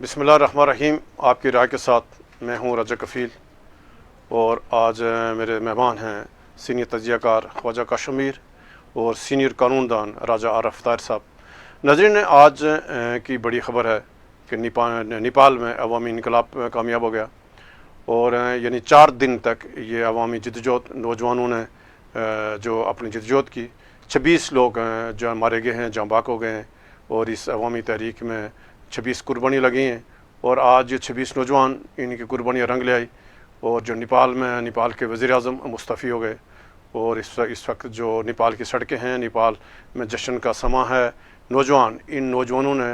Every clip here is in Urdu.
بسم اللہ الرحمن الرحیم. آپ کی رائے کے ساتھ میں ہوں رجا کفیل، اور آج میرے مہمان ہیں سینئر تجزیہ کار خواجہ کاشمیر اور سینئر قانون دان راجہ عارف طاہر صاحب. ناظرین، آج کی بڑی خبر ہے کہ نیپال میں عوامی انقلاب کامیاب ہو گیا، اور یعنی 4 دن تک یہ عوامی جدوجہد نوجوانوں نے جو اپنی جدوجہد کی، 26 لوگ جو مارے گئے ہیں، جاں بحق ہو گئے ہیں، اور اس عوامی تحریک میں 26 قربانی لگی ہیں. اور آج 26 نوجوان ان کی قربانیاں رنگ لے آئی، اور جو نیپال کے وزیر اعظم مستعفی ہو گئے. اور اس وقت جو نیپال کی سڑکیں ہیں، نیپال میں جشن کا سماں ہے. ان نوجوانوں نے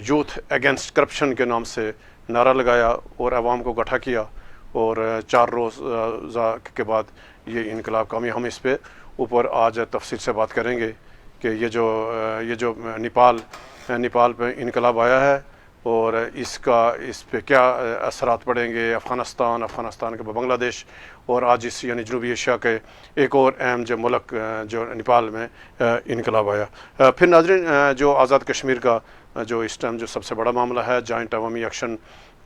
یوتھ اگینسٹ کرپشن کے نام سے نعرہ لگایا اور عوام کو اکٹھا کیا، اور 4 روزہ کے بعد یہ انقلاب کامیاب. ہم اس پہ اوپر آج تفصیل سے بات کریں گے کہ یہ جو نیپال پہ انقلاب آیا ہے، اور اس پہ کیا اثرات پڑیں گے افغانستان کے بنگلہ دیش، اور آج اس یعنی جنوبی ایشیا کے ایک اور اہم جو ملک جو نیپال میں انقلاب آیا. پھر ناظرین، جو آزاد کشمیر کا جو اس ٹائم جو سب سے بڑا معاملہ ہے، جوائنٹ عوامی ایکشن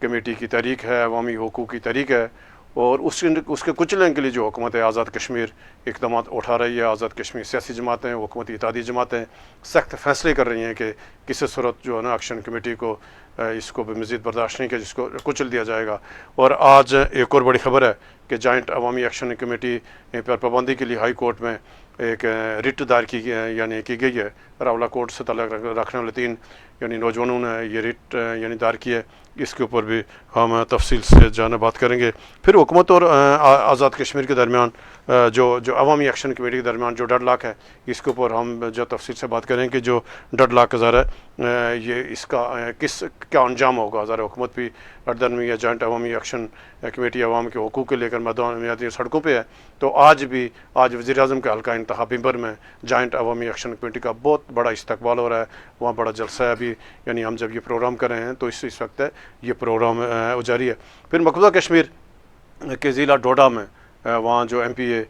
کمیٹی کی تحریک ہے، عوامی حقوق کی تحریک ہے، اور اس کے کچلنے کے لیے جو حکومت آزاد کشمیر اقدامات اٹھا رہی ہے. آزاد کشمیر سیاسی جماعتیں، حکومتی اتحادی جماعتیں سخت فیصلے کر رہی ہیں کہ کسی صورت جو ہے نا ایکشن کمیٹی کو اس کو بھی مزید برداشت نہیں کیا، جس کو کچل دیا جائے گا. اور آج ایک اور بڑی خبر ہے کہ جوائنٹ عوامی ایکشن کمیٹی پر پابندی کے لیے ہائی کورٹ میں ایک رٹ دائر کی گئی ہے. راولہ کورٹ سے تعلق رکھنے والے 3 نوجوانوں نے یہ رٹ دائر کی ہے. اس کے اوپر بھی ہم تفصیل سے بات کریں گے. پھر حکومت اور آزاد کشمیر کے درمیان جو عوامی ایکشن کمیٹی کے درمیان جو ڈیڈ لاک ہے، اس کے اوپر ہم جو تفصیل سے بات کریں کہ جو ڈیڈ لاک ظاہر ہے یہ اس کا کیا انجام ہوگا. ظاہر حکومت بھی اردن میں یا جوائنٹ عوامی ایکشن کمیٹی عوام کے حقوق کے لے کر میدانی سڑکوں پہ ہے. تو آج وزیر اعظم کے حلقہ انتخاب بمبر میں جوائنٹ عوامی ایکشن کمیٹی کا بہت بڑا استقبال ہو رہا ہے. وہاں بڑا جلسہ ہے. ابھی ہم جب یہ پروگرام کر رہے ہیں تو اس وقت یہ پروگرام جاری ہے. پھر مقبوضہ کشمیر کے ضلع ڈوڈا میں وہاں جو ایم پی اے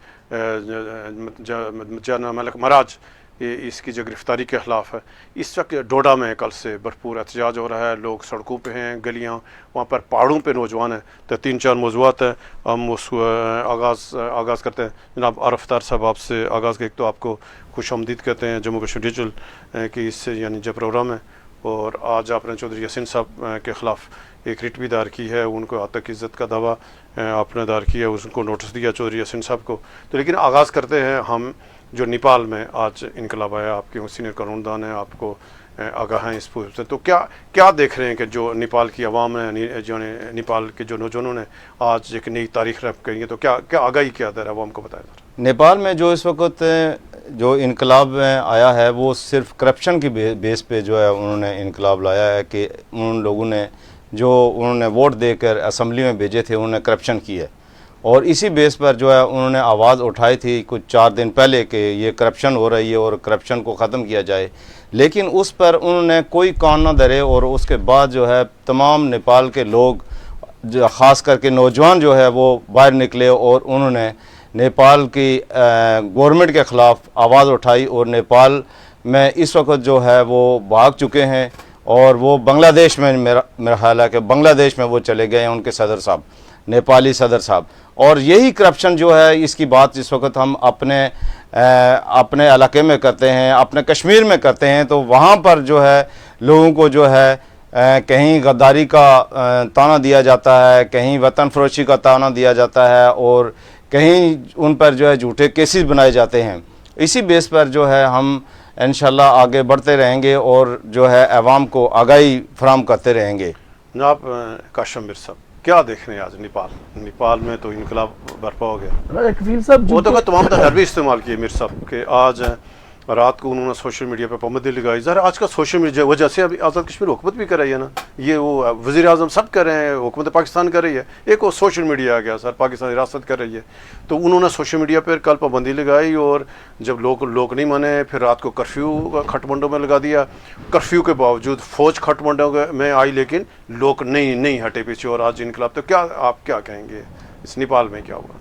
جنرل ملک مراج، اس کی جو گرفتاری کے خلاف ہے، اس وقت ڈوڈا میں کل سے بھرپور احتجاج ہو رہا ہے. لوگ سڑکوں پہ ہیں، گلیاں وہاں پر پہاڑوں پہ نوجوان ہیں. تو 3-4 موضوعات ہیں. ہم اس کو آغاز کرتے ہیں. جناب عارف طاہر صاحب، آپ سے آغاز کے ایک تو آپ کو خوش آمدید کہتے ہیں جموں کشمیر ڈیجیٹل کی اس سے جو پروگرام ہے. اور آج آپ نے چودھری یاسین صاحب کے خلاف ایک رٹ بھی دائر کی ہے. ان کو تک عزت کا دعویٰ آپ نے دائر کیا ہے، اس کو نوٹس دیا چودھری یاسین صاحب کو. تو لیکن آغاز کرتے ہیں ہم جو نیپال میں آج انقلاب آیا. آپ کے سینئر قانون دان ہیں، آپ کو آگاہ ہیں اس پورے سے. تو کیا دیکھ رہے ہیں کہ جو نیپال کی عوام ہے، جو نیپال کے جو نوجوانوں نے آج ایک نئی تاریخ رقم کی ہے، تو کیا آگاہی کیا در عوام کو بتایا ذرا. نیپال میں جو اس وقت جو انقلاب میں آیا ہے وہ صرف کرپشن کی بیس پہ جو ہے انہوں نے انقلاب لایا ہے کہ ان لوگوں نے انہوں نے ووٹ دے کر اسمبلی میں بھیجے تھے، انہوں نے کرپشن کی ہے. اور اسی بیس پر جو ہے انہوں نے آواز اٹھائی تھی کچھ 4 دن پہلے کہ یہ کرپشن ہو رہی ہے اور کرپشن کو ختم کیا جائے. لیکن اس پر انہوں نے کوئی کان نہ دھرے، اور اس کے بعد جو ہے تمام نیپال کے لوگ خاص کر کے نوجوان جو ہے وہ باہر نکلے، اور انہوں نے نیپال کی گورنمنٹ کے خلاف آواز اٹھائی. اور نیپال میں اس وقت جو ہے وہ بھاگ چکے ہیں، اور وہ بنگلہ دیش میں میرا خیال ہے کہ بنگلہ دیش میں وہ چلے گئے ہیں ان کے صدر صاحب، نیپالی صدر صاحب. اور یہی کرپشن جو ہے اس کی بات جس وقت ہم اپنے علاقے میں کرتے ہیں، اپنے کشمیر میں کرتے ہیں، تو وہاں پر جو ہے لوگوں کو جو ہے کہیں غداری کا طعنہ دیا جاتا ہے، کہیں وطن فروشی کا طعنہ دیا جاتا ہے، اور کہیں ان پر جو ہے جھوٹے کیسز بنائے جاتے ہیں. اسی بیس پر جو ہے ہم انشاءاللہ آگے بڑھتے رہیں گے اور جو ہے عوام کو آگاہی فراہم کرتے رہیں گے. جناب کاشمیر صاحب، کیا دیکھ رہے ہیں آج نیپال میں تو انقلاب برپا ہو گیا. کفیل صاحب، وہ تو تمام حربی بھی استعمال کیے میر صاحب کہ آج رات کو انہوں نے سوشل میڈیا پہ پابندی لگائی. ذرا آج کا سوشل میڈیا وجہ سے ابھی آزاد کشمیر حکومت بھی کر رہی ہے نا، یہ وہ وزیر اعظم سب کر رہے ہیں، حکومت پاکستان کر رہی ہے، ایک وہ سوشل میڈیا آ گیا سر، پاکستان ریاست کر رہی ہے. تو انہوں نے سوشل میڈیا پر کل پابندی لگائی، اور جب لوگ نہیں مانے پھر رات کو کرفیو کھٹ منڈوں میں لگا دیا. کرفیو کے باوجود فوج کھٹ منڈوں میں آئی، لیکن لوگ نہیں ہٹے پیچھے، اور آج انقلاب. تو آپ کیا کہیں گے اس نیپال میں کیا ہوا؟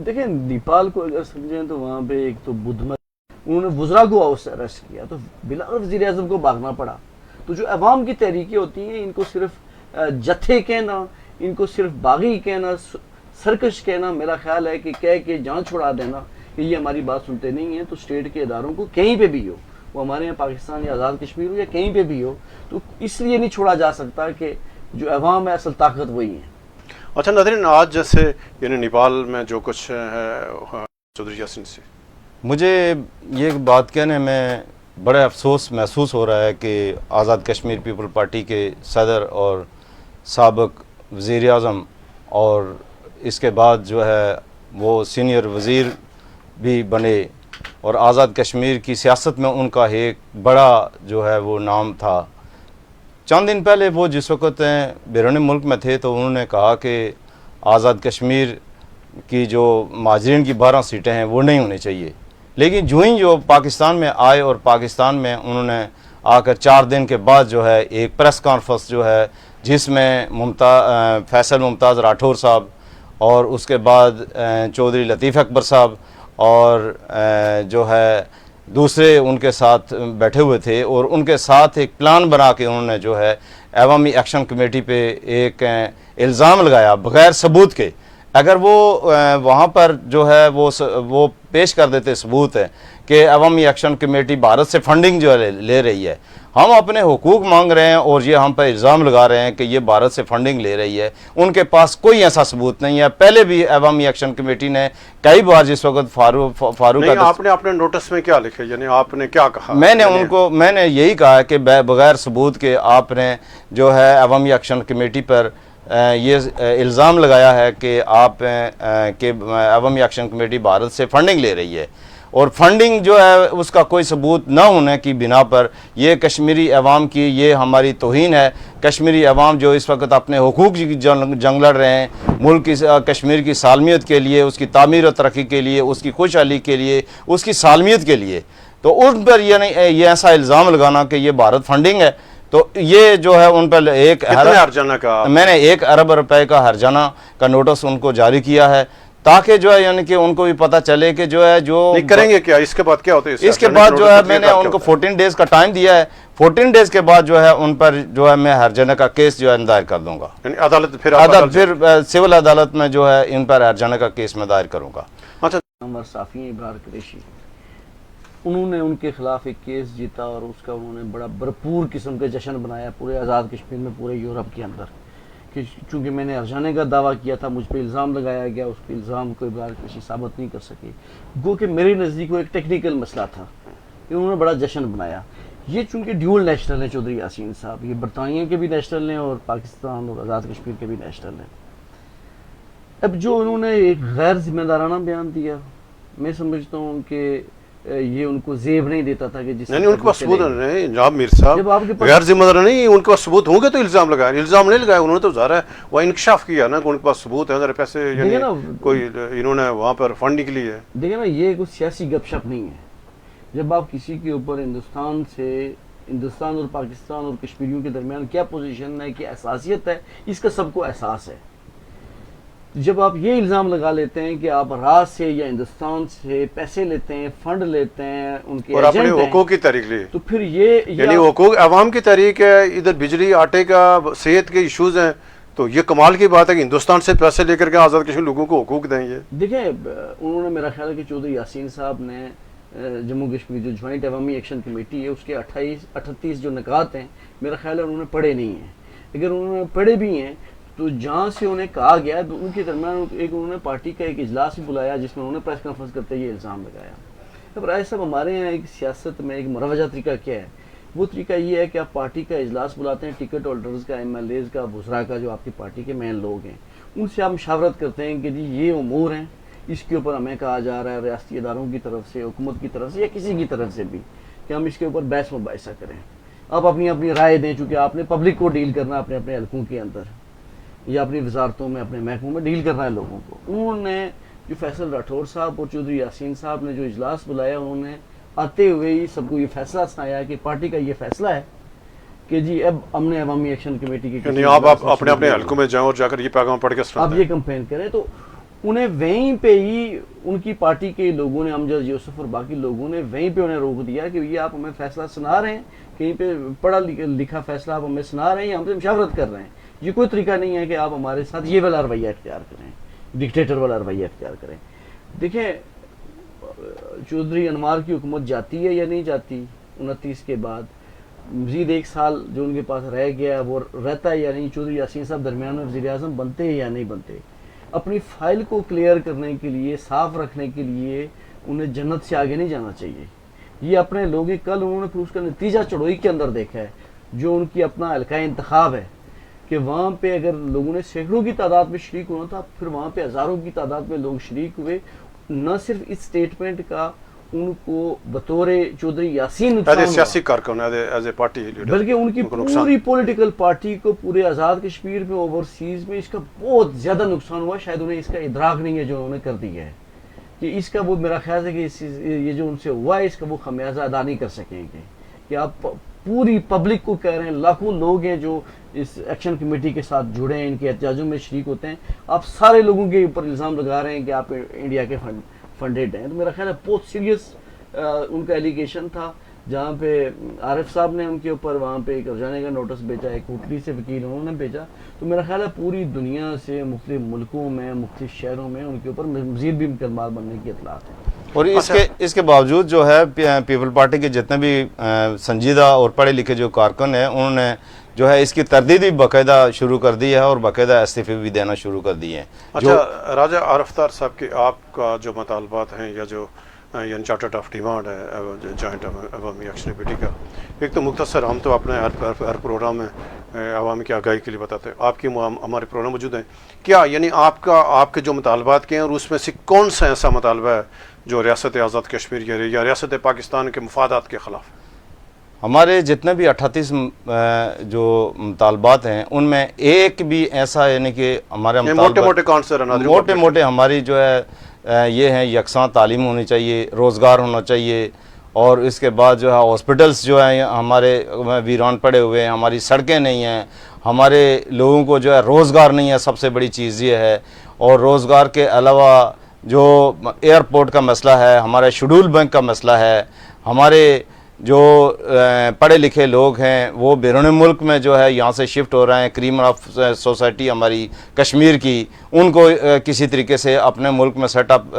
دیکھیں، نیپال کو اگر سمجھیں تو وہاں پہ ایک تو بدھ مت، انہوں نے وزراء کو اریسٹ کیا، تو بلا وزیر اعظم کو بھاگنا پڑا. تو جو عوام کی تحریکیں ہوتی ہیں ان کو صرف جتھے کہنا، ان کو صرف باغی کہنا، سرکش کہنا، میرا خیال ہے کہ کہہ کے جان چھڑا دینا کہ یہ ہماری بات سنتے نہیں ہیں. تو اسٹیٹ کے اداروں کو کہیں پہ بھی ہو، وہ ہمارے یہاں پاکستان یا آزاد کشمیر ہو یا کہیں پہ بھی ہو، تو اس لیے نہیں چھوڑا جا سکتا کہ جو عوام ہے اصل طاقت وہی ہے. اچھا ناظرین، آج جیسے یعنی نیپال میں جو کچھ ہے چودھری یاسین سے مجھے یہ بات کہنے میں بڑا افسوس محسوس ہو رہا ہے کہ آزاد کشمیر پیپل پارٹی کے صدر اور سابق وزیر اعظم اور اس کے بعد جو ہے وہ سینئر وزیر بھی بنے اور آزاد کشمیر کی سیاست میں ان کا ایک بڑا جو ہے وہ نام تھا. چند دن پہلے وہ جس وقت بیرون ملک میں تھے تو انہوں نے کہا کہ آزاد کشمیر کی جو مہاجرین کی 12 سیٹیں ہیں وہ نہیں ہونی چاہیے. لیکن جو پاکستان میں آئے اور پاکستان میں انہوں نے آ کر 4 دن کے بعد جو ہے ایک پریس کانفرنس جو ہے جس میں فیصل ممتاز راٹھور صاحب اور اس کے بعد چودھری لطیف اکبر صاحب اور جو ہے دوسرے ان کے ساتھ بیٹھے ہوئے تھے اور ان کے ساتھ ایک پلان بنا کے انہوں نے جو ہے عوامی ایکشن کمیٹی پہ ایک الزام لگایا بغیر ثبوت کے. اگر وہ وہاں پر جو ہے وہ پیش کر دیتے ثبوت ہے کہ عوامی ایکشن کمیٹی بھارت سے فنڈنگ جو ہے لے رہی ہے، ہم اپنے حقوق مانگ رہے ہیں اور یہ ہم پہ الزام لگا رہے ہیں کہ یہ بھارت سے فنڈنگ لے رہی ہے، ان کے پاس کوئی ایسا ثبوت نہیں ہے. پہلے بھی عوامی ایکشن کمیٹی نے کئی بار جس وقت فاروق آپ نے اپنے نوٹس میں کیا لکھے، یعنی آپ نے کیا کہا؟ میں نے یہی کہا کہ بغیر ثبوت کے آپ نے جو ہے عوامی ایکشن کمیٹی پر یہ الزام لگایا ہے کہ کہ عوامی ایکشن کمیٹی بھارت سے فنڈنگ لے رہی ہے، اور فنڈنگ جو ہے اس کا کوئی ثبوت نہ ہونے کی بنا پر یہ کشمیری عوام کی یہ ہماری توہین ہے. کشمیری عوام جو اس وقت اپنے حقوق کی جنگ لڑ رہے ہیں ملک کی کشمیر کی سالمیت کے لیے، اس کی تعمیر و ترقی کے لیے، اس کی خوشحالی کے لیے، اس کی سالمیت کے لیے، تو ان پر یہ ایسا الزام لگانا کہ یہ بھارت فنڈنگ ہے، تو یہ جو ہے ان پر میں نے 1 ارب روپے کا ہرجانہ کا نوٹس ان کو جاری کیا ہے تاکہ جو ہے یعنی کہ ان کو بھی پتہ چلے کہ جو ہے جو کریں گے کیا اس کے بعد کیا ہوتا ہے. اس کے بعد جو ہے میں نے ان کو 14 ڈیز کا ٹائم دیا ہے. 14 ڈیز کے بعد جو ہے ان پر جو ہے میں ہرجانہ کا کیس جو ہے دائر کر دوں گا. پھر سول عدالت میں جو ہے ان پر ہرجانہ کا کیس میں دائر کروں گا. اچھا عمر صافی ابرار قریشی انہوں نے ان کے خلاف ایک کیس جیتا اور اس کا انہوں نے بڑا بھرپور قسم کا جشن بنایا پورے آزاد کشمیر میں، پورے یورپ کے اندر، کہ چونکہ میں نے ہرجانے کا دعویٰ کیا تھا، مجھ پہ الزام لگایا گیا، اس پہ الزام کو ابرار قریشی ثابت نہیں کر سکے. گو کہ میرے نزدیک وہ ایک ٹیکنیکل مسئلہ تھا، انہوں نے بڑا جشن بنایا. یہ چونکہ ڈیول نیشنل ہیں چودھری یاسین صاحب، یہ برطانیہ کے بھی نیشنل ہیں اور پاکستان اور آزاد کشمیر کے بھی نیشنل ہیں. اب جو انہوں نے ایک غیر ذمہ دارانہ بیان دیا، میں سمجھتا ہوں کہ یہ ان کو زیب نہیں دیتا تھا کہ جس ان کے پاس ثبوت نہیں. جناب میر صاحب غیر ذمہ دار نہیں، ان کے پاس ثبوت ہوں گے تو الزام لگائے. الزام نہیں لگایا انہوں نے، تو ظاہر ہے وہ انکشاف کیا نا کہ ان کے پاس ثبوت ہے، پیسے یعنی کوئی انہوں نے وہاں پر فنڈنگ کے لیے. دیکھیں نا، یہ کوئی سیاسی گپ شپ نہیں ہے. جب آپ کسی کے اوپر ہندوستان اور پاکستان اور کشمیریوں کے درمیان کیا پوزیشن ہے، کیا احساسیت ہے، اس کا سب کو احساس ہے. جب آپ یہ الزام لگا لیتے ہیں کہ آپ راز سے یا ہندوستان سے پیسے لیتے ہیں، فنڈ لیتے ہیں، ان کے اور اپنے حقوق کی تحریک لی، تو پھر یہ یعنی حقوق عوام کی تحریک ہے، ادھر بجلی آٹے کا صحت کے ایشوز ہیں، تو یہ کمال کی بات ہے کہ ہندوستان سے پیسے لے کر کے آزاد کشمیر لوگوں کو حقوق دیں. یہ دیکھیں، انہوں نے میرا خیال ہے کہ چودھری یاسین صاحب نے جموں کشمیر جو جوائنٹ عوامی ایکشن کمیٹی ہے اس کے 38 جو نکات ہیں، میرا خیال ہے انہوں نے پڑھے نہیں ہیں. اگر انہوں نے پڑھے بھی ہیں تو جہاں سے انہیں کہا گیا تو ان کے درمیان انہوں نے پارٹی کا ایک اجلاس بھی بلایا جس میں انہوں نے پریس کانفرنس کرتے یہ الزام لگایا. اب رائے صاحب، ہمارے یہاں ایک سیاست میں ایک مروجہ طریقہ کیا ہے؟ وہ طریقہ یہ ہے کہ آپ پارٹی کا اجلاس بلاتے ہیں، ٹکٹ ہولڈرز کا، MLAs کا، وزراء کا، جو آپ کی پارٹی کے مین لوگ ہیں، ان سے آپ مشاورت کرتے ہیں کہ جی یہ امور ہیں، اس کے اوپر ہمیں کہا جا رہا ہے ریاستی اداروں کی طرف سے، حکومت کی طرف سے یا کسی کی طرف سے بھی، کہ ہم اس کے اوپر بحث مباحثہ کریں. آپ اپنی رائے دیں، چونکہ آپ نے پبلک کو ڈیل کرنا اپنے حلقوں کے اندر یا اپنی وزارتوں میں، اپنے محکموں میں ڈیل کرنا ہے لوگوں کو. انہوں نے جو فیصل راٹھور صاحب اور چودھری یاسین صاحب نے جو اجلاس بلایا، انہوں نے آتے ہوئے ہی سب کو یہ فیصلہ سنایا کہ پارٹی کا یہ فیصلہ ہے کہ جی اب ہم نے عوامی ایکشن کمیٹی کی یعنی آپ اپنے حلقوں میں جائیں اور جا کر یہ پیغام پڑھ کے آپ یہ کمپین کریں. تو انہیں وہیں پہ ہی ان کی پارٹی کے لوگوں نے، امجد یوسف اور باقی لوگوں نے وہیں پہ انہیں روک دیا کہ یہ آپ ہمیں فیصلہ سنا رہے ہیں، کہیں پہ پڑھا لکھا فیصلہ آپ ہمیں سنا رہے ہیں یا ہم سے مشاورت کر رہے ہیں، یہ کوئی طریقہ نہیں ہے کہ آپ ہمارے ساتھ یہ والا رویہ اختیار کریں، ڈکٹیٹر والا رویہ اختیار کریں۔ دیکھیں چودھری انوار کی حکومت جاتی ہے یا نہیں جاتی 29 کے بعد، مزید 1 سال جو ان کے پاس رہ گیا ہے وہ رہتا ہے یا نہیں، چودھری یاسین صاحب درمیان میں وزیر اعظم بنتے ہیں یا نہیں بنتے، اپنی فائل کو کلیئر کرنے کے لیے، صاف رکھنے کے لیے انہیں جنت سے آگے نہیں جانا چاہیے۔ یہ اپنے لوگ کل انہوں نے پھر اس کا نتیجہ چڑوئی کے اندر دیکھا ہے، جو ان کی اپنا حلقہ انتخاب ہے کہ وہاں پہ اگر لوگوں نے سینکڑوں کی تعداد میں شریک ہونا تھا، پھر وہاں پہ ہزاروں کی تعداد میں لوگ شریک ہوئے، نہ صرف اس سٹیٹمنٹ کا ان کو بطور چودھری یاسین نقصان ہوا، سیاسی کارکن ایز اے پارٹی لیڈر، بلکہ ان کی پوری پولیٹیکل پارٹی کو پورے آزاد کشمیر میں اوورسیز میں اس کا بہت زیادہ نقصان ہوا۔ شاید انہیں اس کا ادراک نہیں ہے جو انہوں نے کر دیا ہے کہ اس کا، وہ میرا خیال ہے کہ یہ جو ان سے ہوا ہے اس کا وہ خمیازہ ادا نہیں کر سکیں گے، کہ آپ پوری پبلک کو کہہ رہے ہیں، لاکھوں لوگ ہیں جو اس ایکشن کمیٹی کے ساتھ جڑے ہیں، ان کے احتجاجوں میں شریک ہوتے ہیں، آپ سارے لوگوں کے اوپر الزام لگا رہے ہیں کہ آپ انڈیا کے فنڈیڈ ہیں۔ تو میرا خیال ہے بہت سیریس ان کا ایلیگیشن تھا، جہاں پہ عارف صاحب نے ان کے اوپر وہاں پہ ایک جانے کا نوٹس بھیجا، ایک کوٹلی سے وکیل انہوں نے بھیجا۔ تو میرا خیال ہے پوری دنیا سے مختلف ملکوں میں، مختلف شہروں میں ان کے اوپر مزید بھی مقدمات بننے کی اطلاعات ہیں۔ اور اس کے باوجود جو ہے پیپل پارٹی کے جتنے بھی سنجیدہ اور پڑھے لکھے جو کارکن ہیں، انہوں نے جو ہے اس کی تردید بھی باقاعدہ شروع کر دی ہے اور باقاعدہ استعفے بھی دینا شروع کر دیے ہیں۔ اچھا راجہ عرفتار صاحب کے آپ کا جو مطالبات ہیں یا جو یعنی چارٹر آف ڈیمانڈ ہے جوائنٹ عوامی ایکشن کمیٹی کا، ایک تو مختصر ہم تو اپنے ہر پروگرام میں عوامی کی آگاہی کے لیے بتاتے ہیں، آپ کی ہمارے پروگرام موجود ہیں کیا، یعنی آپ کے جو مطالبات کے ہیں اور اس میں سے کون سا ایسا مطالبہ ہے جو ریاست آزاد کشمیر یا ریاست پاکستان کے مفادات کے خلاف ہے؟ ہمارے جتنے بھی 38 جو مطالبات ہیں ان میں ایک بھی ایسا یعنی کہ ہمارے موٹے موٹے ہماری جو ہے یہ ہیں، یکساں تعلیم ہونی چاہیے، روزگار ہونا چاہیے، اور اس کے بعد جو ہے ہاسپٹلس جو ہیں ہمارے ویران پڑے ہوئے ہیں، ہماری سڑکیں نہیں ہیں، ہمارے لوگوں کو جو ہے روزگار نہیں ہے، سب سے بڑی چیز یہ ہے۔ اور روزگار کے علاوہ جو ایئرپورٹ کا مسئلہ ہے، ہمارے شیڈول بینک کا مسئلہ ہے، ہمارے جو پڑھے لکھے لوگ ہیں وہ بیرون ملک میں جو ہے یہاں سے شفٹ ہو رہے ہیں، کریم آف سوسائٹی ہماری کشمیر کی، ان کو کسی طریقے سے اپنے ملک میں سیٹ اپ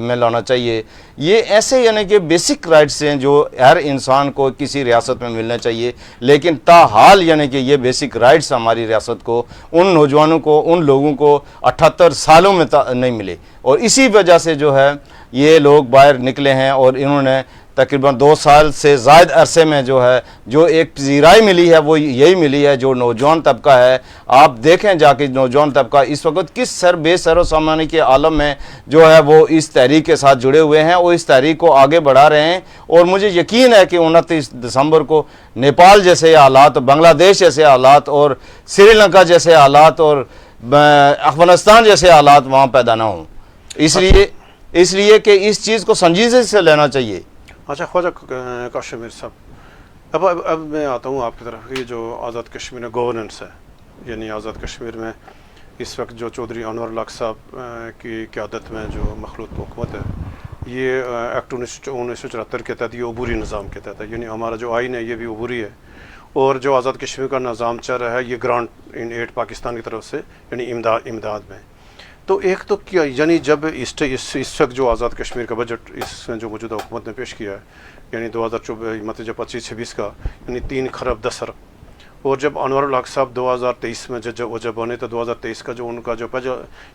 میں لانا چاہیے۔ یہ ایسے یعنی کہ بیسک رائٹس ہیں جو ہر انسان کو کسی ریاست میں ملنا چاہیے، لیکن تاحال یعنی کہ یہ بیسک رائٹس ہماری ریاست کو، ان نوجوانوں کو، ان لوگوں کو 78 سالوں میں نہیں ملے، اور اسی وجہ سے جو ہے یہ لوگ باہر نکلے ہیں، اور انہوں نے تقریباً 2 سال سے زائد عرصے میں جو ہے جو ایک پذیرائی ملی ہے وہ یہی ملی ہے جو نوجوان طبقہ ہے۔ آپ دیکھیں جا کے نوجوان طبقہ اس وقت کس بے سر و سامانی کے عالم میں جو ہے وہ اس تحریک کے ساتھ جڑے ہوئے ہیں، وہ اس تحریک کو آگے بڑھا رہے ہیں، اور مجھے یقین ہے کہ 29 دسمبر کو نیپال جیسے حالات، بنگلہ دیش جیسے حالات، اور سری لنکا جیسے حالات، اور افغانستان جیسے حالات وہاں پیدا نہ ہوں، اس لیے کہ اس چیز کو سنجیدگی سے لینا چاہیے۔ اچھا خواجہ کاشمیر صاحب، اب میں آتا ہوں آپ کی طرف، یہ جو آزاد کشمیر میں گورننس ہے، یعنی آزاد کشمیر میں اس وقت جو چودھری انور الحق صاحب کی قیادت میں جو مخلوط حکومت ہے، یہ ایکٹ 1974 کے تحت یہ عبوری نظام کے تحت ہے، یعنی ہمارا جو آئین ہے یہ بھی عبوری ہے، اور جو آزاد کشمیر کا نظام چل رہا ہے یہ گرانٹ ان ایڈ پاکستان کی طرف سے، یعنی امداد میں۔ تو ایک تو کیا یعنی جب اس وقت جو آزاد کشمیر کا بجٹ اس میں جو موجودہ حکومت نے پیش کیا ہے، یعنی 2024 مطلب 25-26 کا، یعنی 3 خرب 10 ارب، اور جب انور الحق صاحب 2023 میں جب بنے تو 2023 کا جو ان کا جو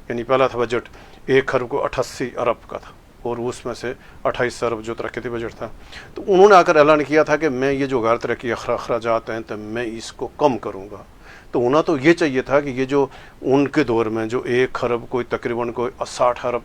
یعنی پہلا تھا بجٹ 1 خرب کو 88 ارب کا تھا، اور اس میں سے 28 ارب جو ترقیاتی بجٹ تھا۔ تو انہوں نے آ کر اعلان کیا تھا کہ میں یہ جو غیر ترقی اخراجات ہیں تو میں اس کو کم کروں گا۔ تو ہونا تو یہ چاہیے تھا کہ یہ جو ان کے دور میں جو 1 خرب کوئی تقریباً کوئی 60 ارب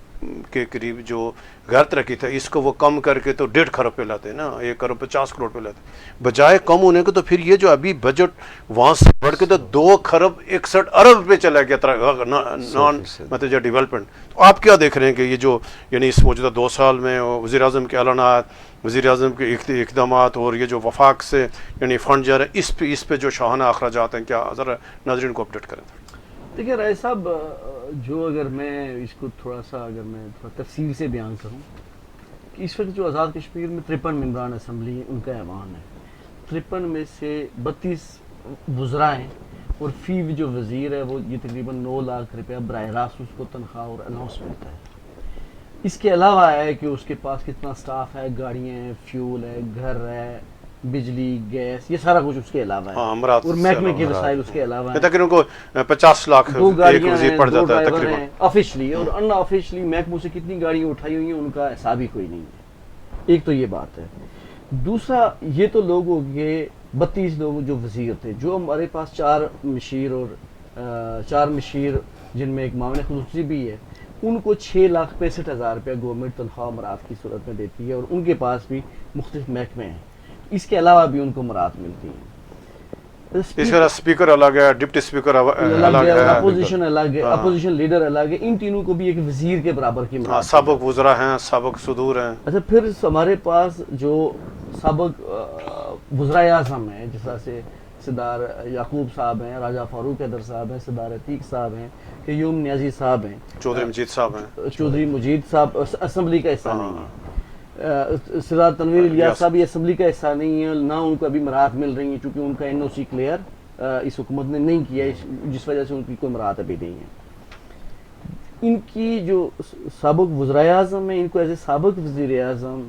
کے قریب جو غیر ترقی تھا، اس کو وہ کم کر کے تو 1.5 خرب پہ لاتے نا، 1 ارب 50 کروڑ پہ لاتے، بجائے کم ہونے کے۔ تو پھر یہ جو ابھی بجٹ وہاں سے بڑھ کے تو 2 خرب 61 ارب پہ چلا گیا نان مطلب جو ڈیولپمنٹ۔ تو آپ کیا دیکھ رہے ہیں کہ یہ جو یعنی اس موجودہ 2 سال میں وزیر اعظم کے اعلانات، وزیر اعظم کے اقدامات، اور یہ جو وفاق سے یعنی فنڈ جا رہے ہیں، اس پہ جو شاہانہ اخراجات ہیں، کیا ذرا ناظرین کو اپڈیٹ کریں؟ دیکھیں رائے صاحب، جو اگر میں اس کو تھوڑا تفصیل سے بیان کروں کہ اس وقت جو آزاد کشمیر میں 53 ممبران اسمبلی ہیں، ان کا ایوان ہے، 53 میں سے 32 وزراء ہیں، اور فی جو وزیر ہے وہ یہ تقریباً 9 لاکھ روپیہ براہ راست اس کو تنخواہ اور الاؤنس ملتا ہے۔ اس کے علاوہ ہے کہ اس کے پاس کتنا سٹاف ہے، گاڑیاں ہیں، فیول ہے، گھر ہے، بجلی، گیس، یہ سارا کچھ اس کے علاوہ ہے، اور محکمے کے وسائل اس کے علاوہ ہیں۔ تقریباً کو 50 لاکھ 2 ایک گاڑیاں وزیر ہیں، پڑ 2 جاتا ہے ڈرائیور تقریباً۔ ہیں آفیشلی، اور ان آفیشلی محکموں سے کتنی گاڑیاں اٹھائی ہوئی ہیں ان کا حساب ہی کوئی نہیں ہے۔ ایک تو یہ بات ہے۔ دوسرا، یہ تو لوگ ہو گئے 32 لوگ جو وزیر تھے، جو ہمارے پاس 4 مشیر جن میں ایک معاون خصوصی بھی ہے، ان کو 6,65,000 روپیہ گورنمنٹ تنخواہ مراد کی صورت میں دیتی ہے، اور ان کے پاس بھی مختلف محکمے ہیں، اس کے علاوہ بھی ان کو مراد ملتی ہیں۔ اس کا اسپیکر الگ ہے، ڈپٹی اسپیکر الگ ہے، اپوزیشن الگ ہے، اپوزیشن لیڈر الگ ہے، ان تینوں کو بھی ایک وزیر کے برابر کی مراد۔ سابق وزراء ہیں، سابق صدور ہیں۔ اچھا، پھر ہمارے پاس جو سابق وزراء اعظم ہیں، جس طرح سے سردار یعقوب صاحب ہیں، راجہ فاروق حیدر صاحب ہیں، سردار عتیق صاحب ہیں، قیوم نیازی صاحب ہیں، چودھری مجید صاحب ہیں۔ چودھری مجید صاحب اسمبلی کا حصہ نہیں ہے، سردار تنویر الیاس صاحب یہ اسمبلی کا حصہ نہیں ہے، نہ ان کو ابھی مراد مل رہی ہیں، چونکہ ان کا NOC کلیئر اس حکومت نے نہیں کیا، جس وجہ سے ان کی کوئی مراد ابھی نہیں ہے۔ ان کی جو سابق وزراء اعظم ہیں، ان کو ایسے سابق وزیر اعظم،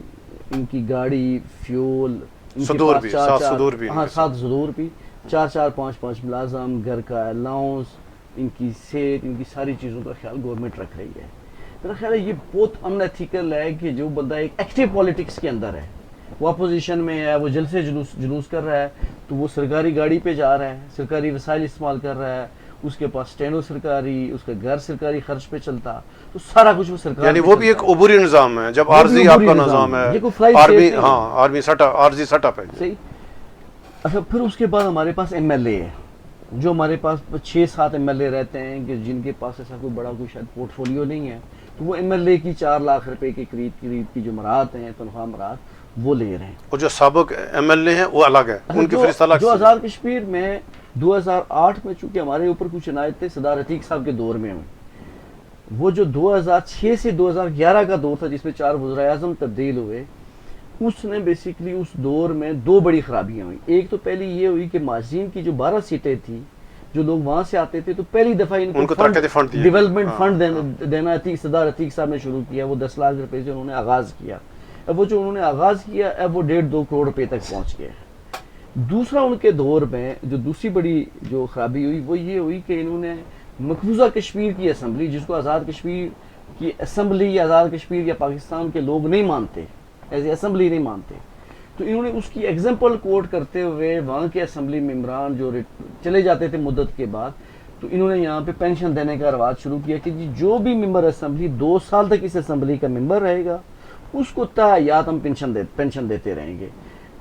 ان کی گاڑی، فیول، صدور بھی، 7 صدور بھی، ہاں 7 صدور بھی، 4 5 ملازم، گھر کا الاؤنس، ان کی صحت، ان کی ساری چیزوں کا خیال گورنمنٹ رکھ رہی ہے۔ میرا خیال ہے یہ بہت ان ایتھیکل ہے کہ جو بندہ ایک ایکٹیو پولیٹکس کے اندر ہے، وہ اپوزیشن میں ہے، وہ جلسے جلوس کر رہا ہے، تو وہ سرکاری گاڑی پہ جا رہا ہے، سرکاری وسائل استعمال کر رہا ہے، اس کے پاس اسٹینڈو سرکاری، اس کا گھر سرکاری خرچ پہ چلتا، تو سارا کچھ وہ سرکار، یعنی وہ بھی ایک عبوری نظام ہے، جب عارضی آپ کا نظام ہے، آرمی، ہاں آرمی عارضی سیٹ اپ ہے۔ صحیح۔ اچھا، پھر اس کے بعد ہمارے پاس MLA ہے، جو ہمارے پاس 6-7 MLA رہتے ہیں کہ جن کے پاس ایسا کوئی بڑا کوئی شاید پورٹ فولیو نہیں ہے، تو وہ MLA کی 4 لاکھ روپے کے قریب کی جو مراد ہیں، تنخواہ مراد، وہ لے رہے ہیں۔ اور جو سابق MLA ہیں وہ الگ ہے، ان کی فہرست الگ۔ جو آزاد کشمیر میں 2008 میں چونکہ ہمارے اوپر کچھ عنایتیں سردار عتیق صاحب کے دور میں ہوئی، وہ جو 2006 سے 2011 کا دور تھا جس میں 4 وزراء اعظم تبدیل ہوئے، اس نے بیسیکلی اس دور میں 2 بڑی خرابیاں ہوئی۔ ایک تو پہلی یہ ہوئی کہ ماجرین کی جو 12 سیٹیں تھیں، جو لوگ وہاں سے آتے تھے، تو پہلی دفعہ ان کو ڈیولپمنٹ فنڈ دینا سردار عتیق صاحب نے شروع کیا، وہ 10 لاکھ روپے سے انہوں نے آغاز کیا۔ اب وہ جو انہوں نے آغاز کیا، اب وہ 1.5-2 کروڑ روپے تک پہنچ گئے۔ دوسرا ان کے دور میں جو دوسری بڑی جو خرابی ہوئی وہ یہ ہوئی کہ انہوں نے مقبوضہ کشمیر کی اسمبلی، جس کو آزاد کشمیر کی اسمبلی یا آزاد کشمیر یا پاکستان کے لوگ نہیں مانتے، ایسے اسمبلی نہیں مانتے، تو انہوں نے اس کی ایگزامپل کوٹ کرتے ہوئے وہاں کے اسمبلی ممبران جو چلے جاتے تھے مدت کے بعد، تو انہوں نے یہاں پہ پینشن دینے کا رواج شروع کیا کہ جو بھی ممبر اسمبلی 2 سال تک اس اسمبلی کا ممبر رہے گا، اس کو تاحیات ہم پینشن دیتے رہیں گے۔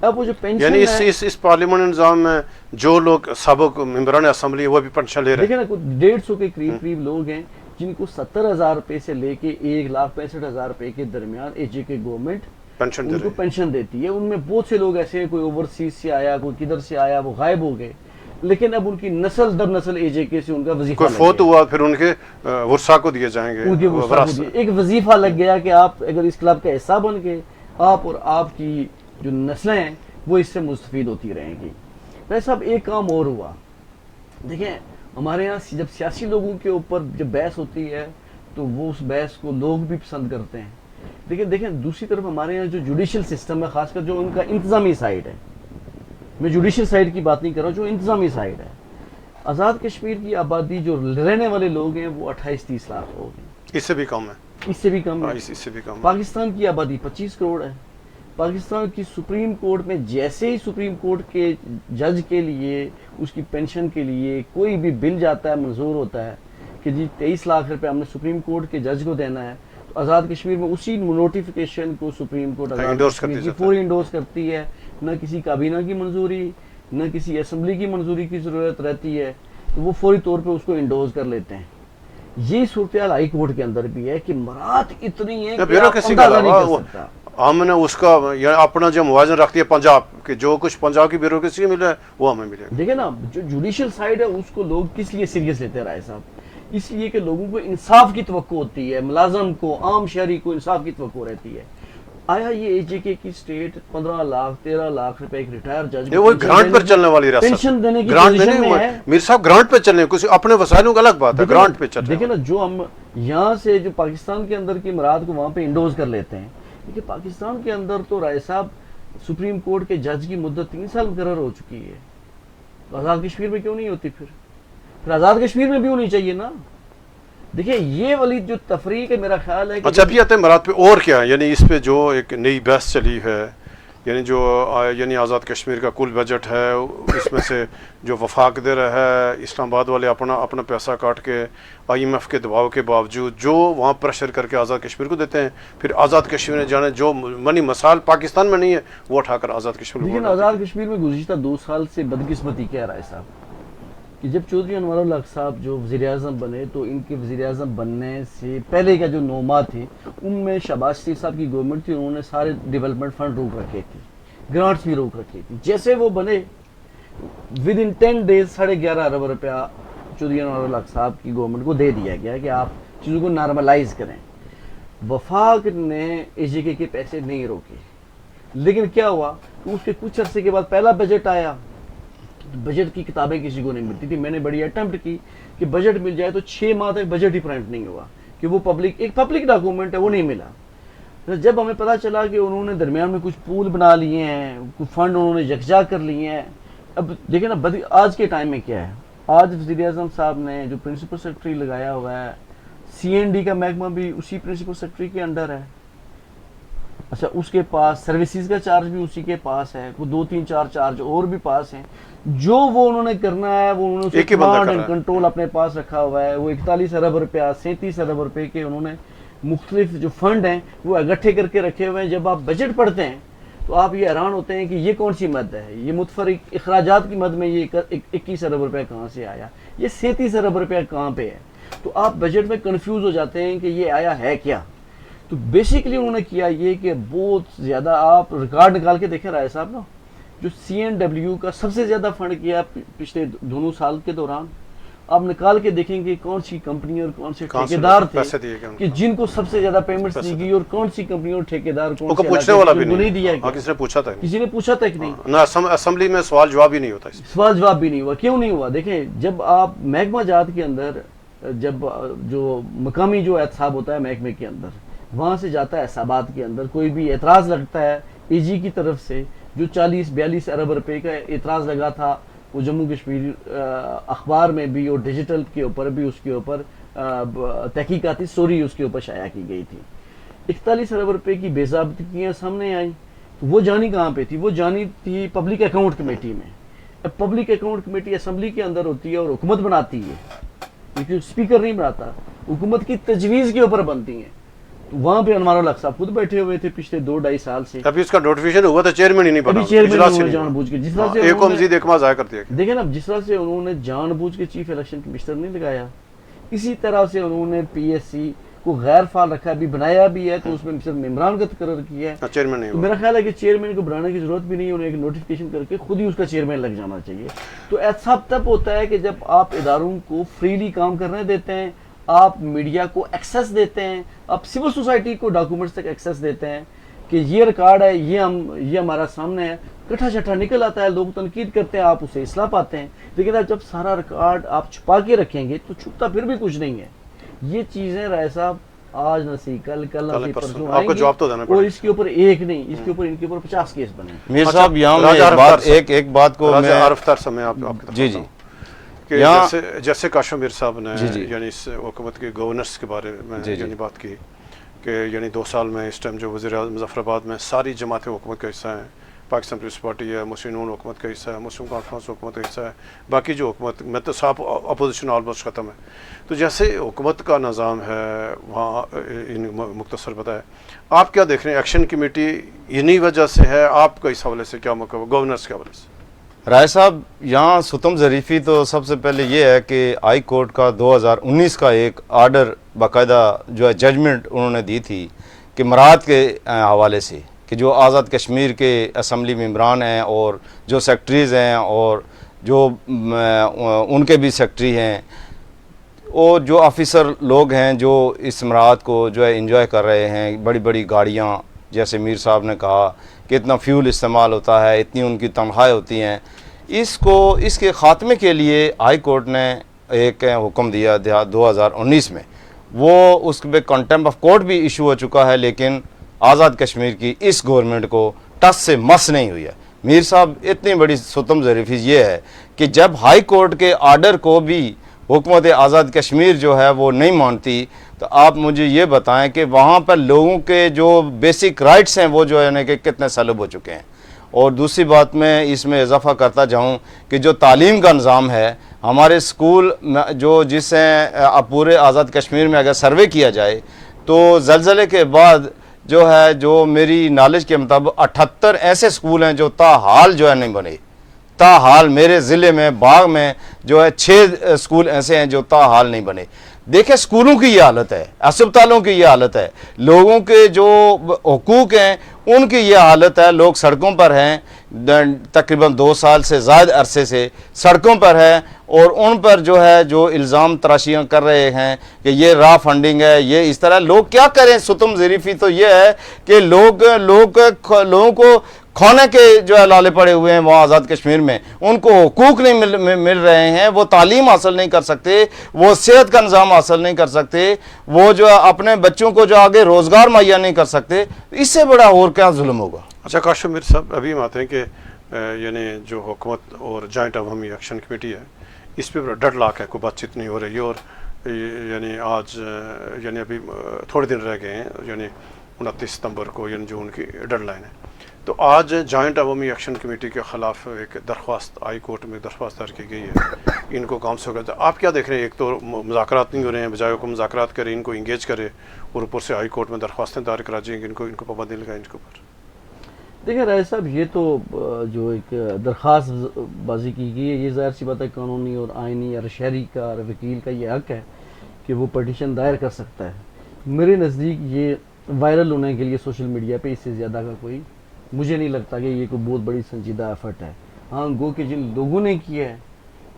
اب وہ جو پینشن، یعنی اس پارلیمنٹ نظام میں جو لوگ سابق ممبران اسمبلی وہ بھی پینشن لے رہے ہیں۔ دیکھیں نا، 150 کے قریب لوگ ہیں جن کو 70,000 روپے سے لے کے 1,65,000 روپے کے درمیان AJK گورنمنٹ ان کو پینشن دیتی ہے۔ ان میں بہت سے لوگ ایسے ہیں، کوئی اوورسیز سے آیا، کوئی کدھر سے آیا، وہ غائب ہو گئے، لیکن اب ان کی نسل در نسل AJK سے ان کا وظیفہ، کوئی فوت ہوا پھر ان کے ورثاء کو دیے جائیں گے، ان کے ورثاء کو ایک وظیفہ لگ گیا کہ آپ اگر اس کلب کا حصہ بن گئے، آپ اور آپ کی جو نسلیں ہیں وہ اس سے مستفید ہوتی رہیں گی۔ بھائی صاحب، ایک کام اور ہوا، دیکھیں ہمارے یہاں جب سیاسی لوگوں کے اوپر جب بحث ہوتی ہے تو وہ اس بحث کو لوگ بھی پسند کرتے ہیں، لیکن دیکھیں دوسری طرف ہمارے یہاں جو جوڈیشل سسٹم ہے، خاص کر جو ان کا انتظامی سائیڈ ہے، میں جوڈیشل سائیڈ کی بات نہیں کر رہا ہوں، جو انتظامی سائیڈ ہے، آزاد کشمیر کی آبادی جو رہنے والے لوگ ہیں وہ 28-30 لاکھ لوگ ہیں، اس سے بھی کم ہے، اس سے بھی کم ہے۔ اس سے بھی کم۔ پاکستان کی آبادی 25 کروڑ ہے۔ پاکستان کی سپریم کورٹ میں جیسے ہی سپریم کورٹ کے جج کے لیے اس کی پینشن کے لیے کوئی بھی بل جاتا ہے، منظور ہوتا ہے کہ جی 23 لاکھ روپے ہم نے سپریم کورٹ کے جج کو دینا ہے، تو آزاد کشمیر میں اسی نوٹیفیکیشن کو سپریم کورٹ آزاد کشمیر کی فوری انڈورس کرتی ہے، نہ کسی کابینہ کی منظوری، نہ کسی اسمبلی کی منظوری کی ضرورت رہتی ہے، تو وہ فوری طور پہ اس کو انڈورس کر لیتے ہیں۔ یہ صورتحال ہائی کورٹ کے اندر بھی ہے کہ مراد اتنی ہے کہ آپ اندازہ نہیں کر سکتا۔ ہم نے اس کا اپنا جو موازن رکھتی ہے پنجاب کہ جو کچھ پنجاب کی بیوروکریسی ملا ہے وہ ہمیں ملے گا۔ دیکھیں نا، جو جوڈیشل سائیڈ ہے اس کو لوگ کس لیے سیریس لیتے ہیں رائے صاحب، اس لیے کہ لوگوں کو انصاف کی توقع ہوتی ہے، ملازم کو، عام شہری کو انصاف کی توقع رہتی ہے. آیا یہ اے جے کے کی اسٹیٹ 15 لاکھ 13 لاکھ روپے ایک ریٹائر جج وہ گرانٹ پر چلنے والی ریاست، پینشن دینے کی گرانٹ پوزیشن میں ہے. میر صاحب گرانٹ پہ چلنے، کچھ اپنے وسائلوں کا الگ بات ہے، گرانٹ پہ چلنے. دیکھیں نا، جو ہم یہاں سے جو پاکستان کے اندر کی مراد کو وہاں پہ انڈوز کر لیتے ہیں، لیکن پاکستان کے اندر تو رائے صاحب سپریم کورٹ کے جج کی مدت 3 سال مقرر ہو چکی ہے. آزاد کشمیر میں کیوں نہیں ہوتی؟ پھر آزاد کشمیر میں بھی ہونی چاہیے نا. دیکھیں یہ والی جو تفریق ہے، میرا خیال ہے کہ اچھا ابھی آتے ہیں مراد پہ اور کیا ہے، یعنی اس پہ جو ایک نئی بحث چلی ہے، یعنی جو یعنی آزاد کشمیر کا کل بجٹ ہے اس میں سے جو وفاق دے رہا ہے، اسلام آباد والے اپنا پیسہ کاٹ کے آئی ایم ایف کے دباؤ کے باوجود جو وہاں پریشر کر کے آزاد کشمیر کو دیتے ہیں، پھر آزاد کشمیر میں جانے جو منی مسائل پاکستان میں نہیں ہے وہ اٹھا کر آزاد کشمیر میں. لیکن آزاد کشمیر میں گزشتہ 2 سال سے بدقسمتی کیا رائے صاحب کہ جب چودھری انوار الحق صاحب جو وزیر اعظم بنے تو ان کے وزیر اعظم بننے سے پہلے کا جو 9 ماہ تھے ان میں شہباز شریف صاحب کی گورنمنٹ تھی، انہوں نے سارے ڈیولپمنٹ فنڈ روک رکھے تھے، گرانٹس بھی روک رکھی تھی. جیسے وہ بنے ود ان 10 days 11.5 ارب روپیہ چودھری انوار الحق صاحب کی گورنمنٹ کو دے دیا گیا کہ آپ چیزوں کو نارملائز کریں. وفاق نے اے جے کے پیسے نہیں روکے، لیکن کیا ہوا کہ اس کے کچھ عرصے کے بعد پہلا بجٹ آیا. بجٹ کی کتابیں کسی کو نہیں ملتی تھی. میں نے بڑی اٹمپٹ کی کہ بجٹ مل جائے تو 6 ماہ تک بجٹ ہی پرنٹ نہیں ہوا کہ وہ ایک پبلک ڈاکومنٹ ہے، وہ نہیں ملا. جب ہمیں پتا چلا کہ انہوں نے درمیان میں کچھ پول بنا لیے ہیں، کچھ فنڈ انہوں نے یکجا کر لیے ہیں. اب دیکھیں نا آج کے ٹائم میں کیا ہے، آج وزیر اعظم صاحب نے جو پرنسپل سیکرٹری لگایا ہوا ہے، سی این ڈی کا محکمہ بھی اسی پرنسپل سیکرٹری کے انڈر ہے. اچھا اس کے پاس سروسز کا چارج بھی اسی کے پاس ہے، وہ 2-3-4 چارج اور بھی پاس ہیں. جو وہ انہوں نے کرنا ہے وہ انہوں نے کمانڈ اینڈ کنٹرول اپنے پاس رکھا ہوا ہے. وہ 41 ارب روپیہ 37 ارب روپے کے انہوں نے مختلف جو فنڈ ہیں وہ اکٹھے کر کے رکھے ہوئے ہیں. جب آپ بجٹ پڑھتے ہیں تو آپ یہ حیران ہوتے ہیں کہ یہ کون سی مد ہے، یہ متفرق اخراجات کی مد میں یہ 21 ارب روپے کہاں سے آیا، یہ 37 ارب روپے کہاں پہ ہے. تو آپ بجٹ میں کنفیوز ہو جاتے ہیں کہ یہ آیا ہے کیا. تو بیسیکلی انہوں نے کیا یہ کہ بہت زیادہ، آپ ریکارڈ نکال کے دیکھیں رائے صاحب نا، جو سی این ڈبلیو کا سب سے زیادہ فنڈ کیا پچھلے دونوں سال کے دوران، آپ نکال کے دیکھیں گے کون سی کمپنی اور کون سے ٹھیکیدار تھے کہ جن کو سب سے زیادہ پیمنٹس دی گئی، اور کون سی کمپنی اور ٹھیکیدار کون سے پوچھنے والا بھی نہیں دیا گیا. کسی نے پوچھا تھا، کسی نے پوچھا تھا کہ نہیں، نہ اسمبلی میں سوال جواب ہی نہیں ہوتا. سوال جواب بھی نہیں ہوا. کیوں نہیں ہوا؟ دیکھیں جب آپ محکمہ جات کے اندر، جب جو مقامی جو احتساب ہوتا ہے محکمے کے اندر، وہاں سے جاتا ہے حسابات کے اندر، کوئی بھی اعتراض لگتا ہے اے جی کی طرف سے، جو 40-42 ارب روپے کا اعتراض لگا تھا، وہ جموں کشمیر اخبار میں بھی اور ڈیجیٹل کے اوپر بھی اس کے اوپر تحقیقاتی سٹوری اس کے اوپر شائع کی گئی تھی. 41 ارب روپے کی بے ضابطگیاں سامنے آئیں. وہ جانی کہاں پہ تھی؟ وہ جانی تھی پبلک اکاؤنٹ کمیٹی میں. اب پبلک اکاؤنٹ کمیٹی اسمبلی کے اندر ہوتی ہے اور حکومت بناتی ہے، کیونکہ اسپیکر نہیں بناتا، حکومت کی تجویز کے اوپر بنتی ہیں. وہاں پہ انوار الحق صاحب خود بیٹھے ہوئے تھے پچھلے 2-2.5 سال سے. ابھی اس کا نوٹیفیکیشن ہوا تھا، چیئرمین ہی نہیں بنا، چیئرمین جان بوجھ کے جس طرح سے ایک کو مزید ایک ماہ ضائع کر دیا. دیکھیں نا جس طرح سے انہوں نے جان بوجھ کے چیف الیکشن کمشنر نہیں لگایا، اسی طرح سے انہوں نے پی ایس سی کو غیر فعال رکھا بھی، بنایا بھی ہے تو اس میں صرف ممبران کا تقرر کیا ہے. چیئرمین نہیں. میرا خیال ہے کہ چیئرمین کو بنانے کی ضرورت بھی نہیں، انہیں ایک نوٹیفیکیشن کر کے خود ہی اس کا چیئرمین لگ جانا چاہیے. تو احتساب تب ہوتا ہے کہ جب آپ اداروں کو فریلی کام کرنے دیتے ہیں، آپ میڈیا کو ایکسیس دیتے ہیں، آپ سول سوسائٹی کو ڈاکومنٹس تک ایکسیس دیتے ہیں کہ یہ ریکارڈ ہے، یہ ہمارا سامنے ہے. کٹھا چٹھا نکل آتا ہے، لوگ تنقید کرتے ہیں، آپ اسے اصلاح پاتے ہیں. لیکن اب جب سارا ریکارڈ آپ چھپا کے رکھیں گے تو چھپتا پھر بھی کچھ نہیں ہے. یہ چیزیں رائے صاحب آج نہ سی کل نہ سی پرسوں آئیں گی، اور اس کے اوپر ایک نہیں، اس کے اوپر ان کے اوپر 50 کیس بنے. میر صاحب یہاں ایک بات کو میں جی جی کہ جیسے کاشم میر صاحب نے یعنی اس حکومت کے گورنرز کے بارے میں یعنی بات کی کہ یعنی 2 سال میں اس ٹائم جو وزیر اعظم مظفر آباد میں ساری جماعتیں حکومت کا حصہ ہیں، پاکستان پیپلز پارٹی ہے، مسلم نون حکومت کا حصہ ہے، مسلم کانفرنس حکومت کا حصہ ہے، باقی جو حکومت میں تو صاحب اپوزیشن آلموسٹ ختم ہے. تو جیسے حکومت کا نظام ہے وہاں مختصر بتائے آپ کیا دیکھ رہے ہیں؟ ایکشن کمیٹی انہی وجہ سے ہے، آپ کا اس حوالے سے کیا موقع گورنرز کے حوالے سے؟ رائے صاحب یہاں ستم ظریفی تو سب سے پہلے یہ ہے کہ ہائی کورٹ کا 2019 کا ایک آرڈر باقاعدہ جو ہے ججمنٹ انہوں نے دی تھی کہ مراد کے حوالے سے کہ جو آزاد کشمیر کے اسمبلی ممبران ہیں اور جو سیکٹریز ہیں اور جو ان کے بھی سیکٹری ہیں، وہ جو آفیسر لوگ ہیں جو اس امارات کو جو ہے انجوائے کر رہے ہیں، بڑی بڑی گاڑیاں، جیسے میر صاحب نے کہا کہ اتنا فیول استعمال ہوتا ہے، اتنی ان کی تنخواہیں ہوتی ہیں، اس کے خاتمے کے لیے ہائی کورٹ نے ایک حکم دیا 2019 میں، وہ اس پہ کنٹمپٹ آف کورٹ بھی ایشو ہو چکا ہے، لیکن آزاد کشمیر کی اس گورنمنٹ کو ٹس سے مس نہیں ہوئی ہے۔ میر صاحب اتنی بڑی ستم ظریفی یہ ہے کہ جب ہائی کورٹ کے آرڈر کو بھی حکومت آزاد کشمیر جو ہے وہ نہیں مانتی، تو آپ مجھے یہ بتائیں کہ وہاں پر لوگوں کے جو بیسک رائٹس ہیں وہ جو ہے کہ کتنے سلب ہو چکے ہیں۔ اور دوسری بات میں اس میں اضافہ کرتا جاؤں کہ جو تعلیم کا نظام ہے ہمارے اسکول جو جسے پورے آزاد کشمیر میں اگر سروے کیا جائے تو زلزلے کے بعد جو ہے، جو میری نالج کے مطابق 78 ایسے اسکول ہیں جو تاحال جو ہے نہیں بنے، تاحال میرے ضلع میں باغ میں جو ہے 6 اسکول ایسے ہیں جو تاحال نہیں بنے۔ دیکھیں اسکولوں کی یہ حالت ہے، اسپتالوں کی یہ حالت ہے، لوگوں کے جو حقوق ہیں ان کی یہ حالت ہے، لوگ سڑکوں پر ہیں، تقریباً 2 سال سے زائد عرصے سے سڑکوں پر ہیں، اور ان پر جو ہے جو الزام تراشیاں کر رہے ہیں کہ یہ را فنڈنگ ہے، یہ اس طرح۔ لوگ کیا کریں؟ ستم ظریفی تو یہ ہے کہ لوگوں کو کھانے کے جو ہے لالے پڑے ہوئے ہیں وہاں آزاد کشمیر میں، ان کو حقوق نہیں مل رہے ہیں، وہ تعلیم حاصل نہیں کر سکتے، وہ صحت کا نظام حاصل نہیں کر سکتے، وہ جو اپنے بچوں کو جو آگے روزگار مہیا نہیں کر سکتے، اس سے بڑا اور کیا ظلم ہوگا؟ اچھا کاشف میر صاحب، ابھی ہم آتے ہیں کہ یعنی جو حکومت اور جوائنٹ عوامی ایکشن کمیٹی ہے اس پہ ڈیڈ لاک ہے، کوئی بات چیت نہیں ہو رہی ہے، اور یعنی آج یعنی ابھی تھوڑے دن رہ گئے ہیں، یعنی 29 ستمبر کو یعنی جو ان کی ڈیڈ لائن ہے، تو آج جوائنٹ عوامی ایکشن کمیٹی کے خلاف ایک درخواست ہائی کورٹ میں درخواست دائر کی گئی ہے، ان کو کام سے ہو گیا۔ آپ کیا دیکھ رہے ہیں؟ ایک تو مذاکرات نہیں ہو رہے ہیں، بجائے کو مذاکرات کرے ان کو انگیج کرے، اور اوپر سے ہائی کورٹ میں درخواستیں دائر کرا جائیں ان کو پابندی لگائیں ان کے اوپر۔ دیکھیں رائے صاحب، یہ تو جو ایک درخواست بازی کی گئی ہے، یہ ظاہر سی بات ہے قانونی اور آئینی اور شہری کا اور وکیل کا یہ حق ہے کہ وہ پٹیشن دائر کر سکتا ہے۔ میرے نزدیک یہ وائرل ہونے کے لیے سوشل میڈیا پہ اس سے زیادہ کا کوئی مجھے نہیں لگتا کہ یہ کوئی بہت بڑی سنجیدہ ایفرٹ ہے۔ ہاں گو کہ جن لوگوں نے کیا ہے،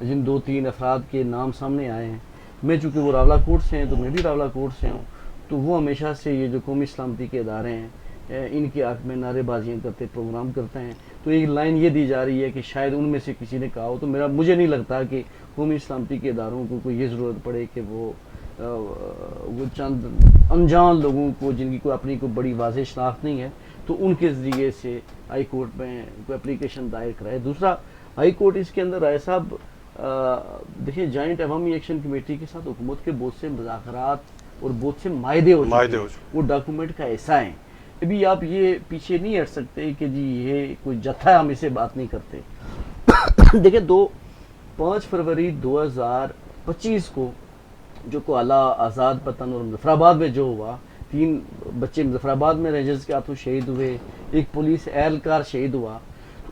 جن 2-3 افراد کے نام سامنے آئے ہیں، میں چونکہ وہ راولہ کوٹ سے ہیں تو میں بھی راولہ کوٹ سے ہوں، تو وہ ہمیشہ سے یہ جو قومی سلامتی کے ادارے ہیں ان کے حق میں نعرے بازیاں کرتے پروگرام کرتے ہیں، تو ایک لائن یہ دی جا رہی ہے کہ شاید ان میں سے کسی نے کہا ہو، تو مجھے نہیں لگتا کہ قومی سلامتی کے اداروں کو کوئی یہ ضرورت پڑے کہ وہ چند انجان لوگوں کو جن کی کوئی اپنی کوئی بڑی واضح شناخت نہیں ہے تو ان کے ذریعے سے ہائی کورٹ میں کوئی اپلیکیشن دائر کرائے۔ دوسرا، ہائی کورٹ اس کے اندر رائے صاحب دیکھیں جوائنٹ عوامی ایکشن کمیٹی کے ساتھ حکومت کے بہت سے مذاکرات اور بہت سے معاہدے ہو چکے ہیں، وہ ڈاکومنٹ کا ایسا ہے۔ ابھی آپ یہ پیچھے نہیں ہٹ سکتے کہ جی یہ کوئی جتھا ہے، ہم اسے بات نہیں کرتے۔ دیکھیں 5 فروری 2025 کو جو کوالہ آزاد پتن اور مظفر آباد میں جو ہوا، 3 بچے مظفر آباد میں رینجرز کے ہاتھوں شہید ہوئے، ایک پولیس اہلکار شہید ہوا،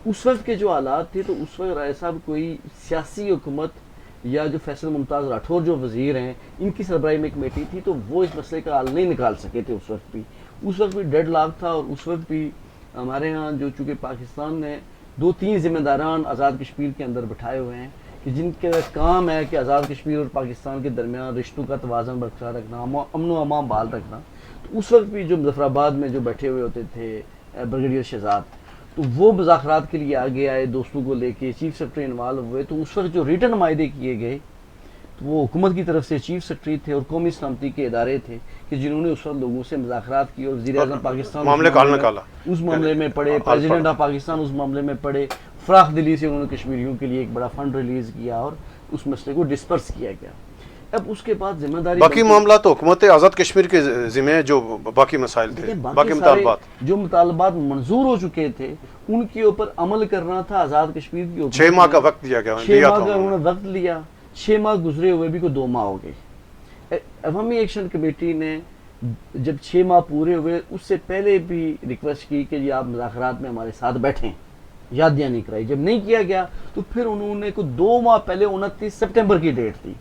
اس وقت کے جو حالات تھے، تو اس وقت رائے صاحب کوئی سیاسی حکومت یا جو فیصل ممتاز راٹھور جو وزیر ہیں ان کی سربراہی میں کمیٹی تھی، تو وہ اس مسئلے کا حل نہیں نکال سکے تھے۔ اس وقت بھی ڈیڈ لاک تھا، اور اس وقت بھی ہمارے ہاں جو چونکہ پاکستان نے 2-3 ذمہ داران آزاد کشمیر کے اندر بٹھائے ہوئے ہیں کہ جن کے کام ہے کہ آزاد کشمیر اور پاکستان کے درمیان رشتوں کا توازن برقرار رکھنا، امن و امان بحال رکھنا۔ تو اس وقت بھی جو مظفر آباد میں جو بیٹھے ہوئے ہوتے تھے بریگیڈیئر شہزاد، تو وہ مذاکرات کے لیے آگے آئے، دوستوں کو لے کے چیف سیکرٹری انوالو ہوئے، تو اس وقت جو ریٹن معاہدے کیے گئے تو وہ حکومت کی طرف سے چیف سیکرٹری تھے اور قومی سلامتی کے ادارے تھے کہ جنہوں نے اس وقت لوگوں سے مذاکرات کی، اور وزیر اعظم پاکستان معاملے کا حل نکالا، اس معاملے میں پڑے، پریزیڈنٹ آف پاکستان اس معاملے میں پڑے، فراخ دلی سے انہوں نے کشمیریوں کے لیے ایک بڑا فنڈ ریلیز کیا اور اس مسئلے کو ڈسپرس کیا گیا۔ اب اس کے بعد ذمہ داری باقی معاملات تو حکومت آزاد کشمیر کے ذمہ ہیں، جو باقی مسائل تھے، باقی مطالبات جو مطالبات منظور ہو چکے تھے ان کے اوپر عمل کرنا تھا آزاد کشمیر کی حکومت۔ 6 ماہ کا وقت دیا گیا، 6 ماہ کا انہوں نے وقت لیا، 6 ماہ گزرے ہوئے بھی کوئی 2 ماہ ہو گئے۔ عوامی ایکشن کمیٹی نے جب 6 ماہ پورے ہوئے اس سے پہلے بھی ریکویسٹ کی کہ جی آپ مذاکرات میں ہمارے ساتھ بیٹھیں، یادیاں نہیں کرائی۔ جب نہیں کیا گیا تو پھر انہوں نے کوئی 2 ماہ پہلے 29 سپٹمبر کی ڈیٹ تھی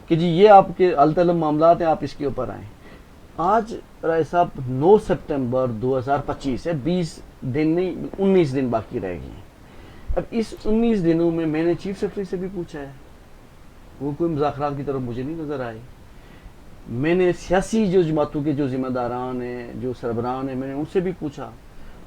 کہ جی یہ آپ کے الطلب معاملات ہیں، آپ اس کے اوپر آئیں۔ آج رائے صاحب 9 سپٹمبر 2025 ہے، 20 دن نہیں 19 دن باقی رہ گئے ہیں۔ اب اس 19 دنوں میں نے چیف سیکرٹری سے بھی پوچھا ہے، وہ کوئی مذاکرات کی طرف مجھے نہیں نظر آئے. میں نے سیاسی جو جماعتوں کے جو ذمہ داران ہیں, جو سربراہان ہیں, میں نے ان سے بھی پوچھا,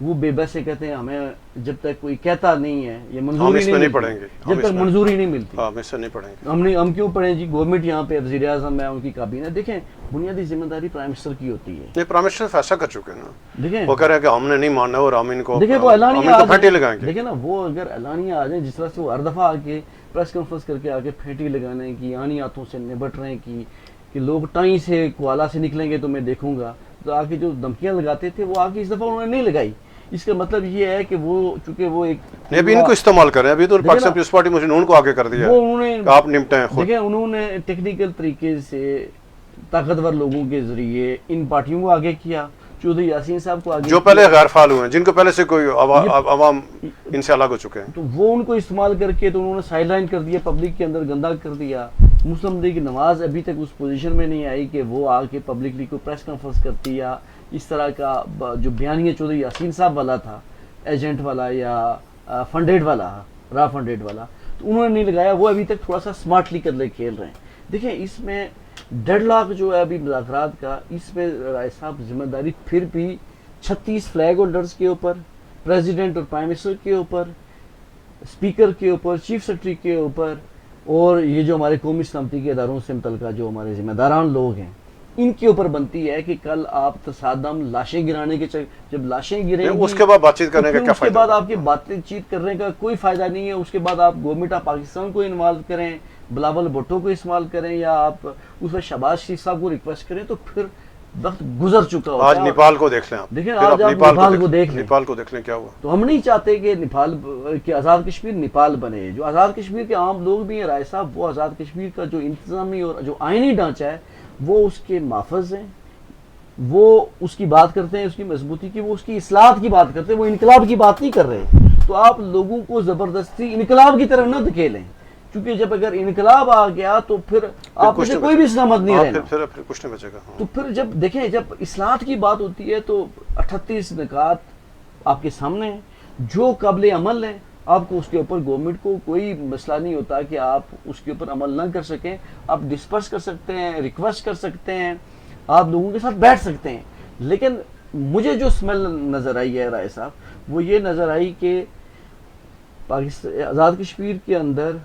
وہ بے بس سے کہتے ہیں ہمیں جب تک کوئی کہتا نہیں ہے یہ منظوری نہیں پڑھیں گے, جب تک منظوری نہیں ملتی ہم اس سے نہیں پڑھیں گے. ہم کیوں پڑھیں جی؟ گورنمنٹ یہاں پہ وزیر اعظم ہے, ان کی کابینہ. دیکھیں بنیادی ذمہ داری پرائم منسٹر کی ہوتی ہے. نہیں, پرائم منسٹر فیصلہ کر چکے ہیں نا, دیکھیں وہ کہہ رہے ہیں کہ ہم نے نہیں ماننا اور ہم ان کو دیکھیں وہ اعلانیہ آ پھینٹی لگائیں گے. دیکھیں نا, وہ اگر اعلانیہ آ جائیں, جس طرح سے وہ ہر دفعہ آ کے پریس کانفرنس کر کے آ کے پھینٹی لگانے کی, آنی ہاتھوں سے نبٹ رہے ہیں کہ لوگ ٹائیں سے کوالا سے نکلیں گے تو میں دیکھوں گا, تو آ کے جو دھمکیاں لگاتے تھے وہ آ کے اس دفعہ انہوں نے نہیں لگائی. اس کا مطلب یہ ہے کہ وہ چونکہ وہ ایک نہیں, ابھی ان کو استعمال کریں. ابھی تو پاکستان پیپلز پارٹی مجھے ان کو آگے کر دیا وہ انہوں نے, آپ نمٹیں خود. دیکھیں انہوں نے ٹیکنیکل طریقے سے طاقتور لوگوں کے ذریعے ان پارٹیوں کو آگے کیا. چودھری یاسین صاحب کو آگے جو پہلے غیر فعال ہوئے ہیں, جن کو پہلے سے کوئی عوام ان سے الگ ہو چکے ہیں, تو وہ ان کو استعمال کر کے تو انہوں نے سائڈ لائن کر دیا, پبلک کے اندر گندا کر دیا. مسلم لیگ نواز ابھی تک اس پوزیشن میں نہیں آئی کہ وہ آ کے پبلکلی کو پریس کانفرنس کرتی, یا اس طرح کا جو بیانیہ چودھری یاسین صاحب والا تھا, ایجنٹ والا یا فنڈیڈ والا, را فنڈیڈ والا, تو انہوں نے نہیں لگایا. وہ ابھی تک تھوڑا سا سمارٹلی کر لے کھیل رہے ہیں. دیکھیں اس میں ڈیڈ لاک جو ہے ابھی مذاکرات کا, اس میں رائے صاحب ذمہ داری پھر بھی 36 فلیگ ہولڈرز کے اوپر, پریزیڈنٹ اور پرائم منسٹر کے اوپر, اسپیکر کے اوپر, چیف سیکرٹری کے اوپر, اور یہ جو ہمارے قومی سلامتی کے اداروں سے متعلقہ جو ہمارے ذمہ داران لوگ ہیں, ان کے اوپر بنتی ہے کہ کل آپ تصادم لاشیں گرانے کے جب لاشیں گریں گی اس کے بعد بات چیت کرنے کا کیا اس کے فائدہ؟ بعد آپ کی بات چیت کرنے کا کوئی فائدہ نہیں ہے. اس کے بعد آپ گورنمنٹ آف پاکستان کو انوالو کریں, بلاول بھٹو کو استعمال کریں, یا آپ اس وقت شہباز شریف صاحب کو ریکویسٹ کریں, تو پھر وقت گزر چکا ہوتا ہے. آج نیپال کو دیکھ لیں آپ, دیکھیں آج آپ نیپال کو دیکھ لیں, نیپال کو دیکھ لیں کیا ہوا. تو ہم نہیں چاہتے کہ نیپال کہ آزاد کشمیر نیپال بنے. جو آزاد کشمیر کے عام لوگ بھی ہیں رائے صاحب, وہ آزاد کشمیر کا جو انتظامی اور جو آئینی ڈھانچہ ہے وہ اس کے محافظ ہیں, وہ اس کی بات کرتے ہیں, اس کی مضبوطی کی, وہ اس کی اصلاحات کی بات کرتے ہیں, وہ انقلاب کی بات نہیں کر رہے. تو آپ لوگوں کو زبردستی انقلاب کی طرف نہ دھکیلیں, کیونکہ جب اگر انقلاب آ گیا تو پھر آپ سے کوئی بھی سلامت نہیں رہنا, پھر کچھ نہیں بچے گا. تو پھر جب دیکھیں جب اصلاحات کی بات ہوتی ہے تو 38 نکات آپ کے سامنے ہیں جو قابل عمل ہیں. آپ کو اس کے اوپر گورنمنٹ کو کوئی مسئلہ نہیں ہوتا کہ آپ اس کے اوپر عمل نہ کر سکیں. آپ ڈسپرس کر سکتے ہیں, ریکویسٹ کر سکتے ہیں, آپ لوگوں کے ساتھ بیٹھ سکتے ہیں. لیکن مجھے جو سمیل نظر آئی ہے رائے صاحب, وہ یہ نظر آئی کہ پاکستان آزاد کشمیر کے اندر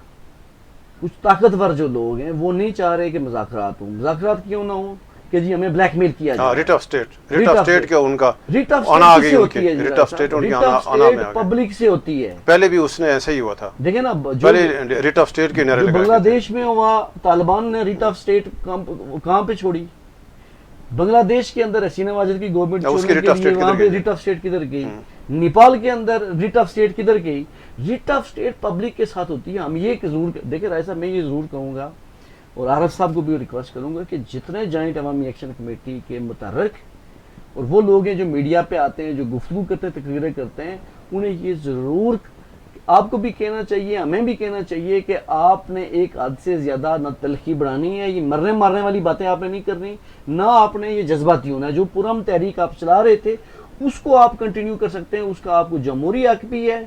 کچھ طاقتور جو لوگ ہیں وہ نہیں چاہ رہے کہ مذاکرات ہوں. مذاکرات کیوں نہ ہوں کہ جی ہمیں بلیک میل کیا جائے. ریٹ آف اسٹیٹ کا ان کا ریٹ آف آنا آ گئی, ہوتی ہے, ریٹ آف اسٹیٹ ان کی آنا میں آ پبلک سے ہوتی ہے. پہلے بھی اس نے ایسے ہی ہوا تھا. دیکھیں نا, پہلے ریٹ آف اسٹیٹ کے نعرے لگائے. بنگلہ دیش میں وہاں طالبان نے ریٹ آف اسٹیٹ کہاں پہ چھوڑی؟ بنگلہ دیش کے اندر حسینہ واجد کی گورنمنٹ وہاں پہ ریٹ آف اسٹیٹ کدھر گئی؟ نیپال کے اندر ریٹ آف اسٹیٹ کدھر گئی؟ ریٹ آف اسٹیٹ پبلک کے ساتھ ہوتی ہے. ہم یہ ضرور دیکھیں رائے صاحب, میں یہ ضرور کہوں گا اور عارف صاحب کو بھی ریکویسٹ کروں گا کہ جتنے جوائنٹ عوامی ایکشن کمیٹی کے متحرک اور وہ لوگ ہیں جو میڈیا پہ آتے ہیں, جو گفتگو کرتے ہیں, تقریریں کرتے ہیں, انہیں یہ ضرور آپ کو بھی کہنا چاہیے, ہمیں بھی کہنا چاہیے کہ آپ نے ایک حد سے زیادہ نہ تلخی بڑھانی ہے, یہ مرنے مارنے والی باتیں آپ نے نہیں کرنی, نہ آپ نے یہ جذباتی ہونا ہے. جو پرم تحریک آپ چلا رہے تھے اس کو آپ کنٹینیو کر سکتے ہیں, اس کا آپ کو جمہوری حق بھی ہے,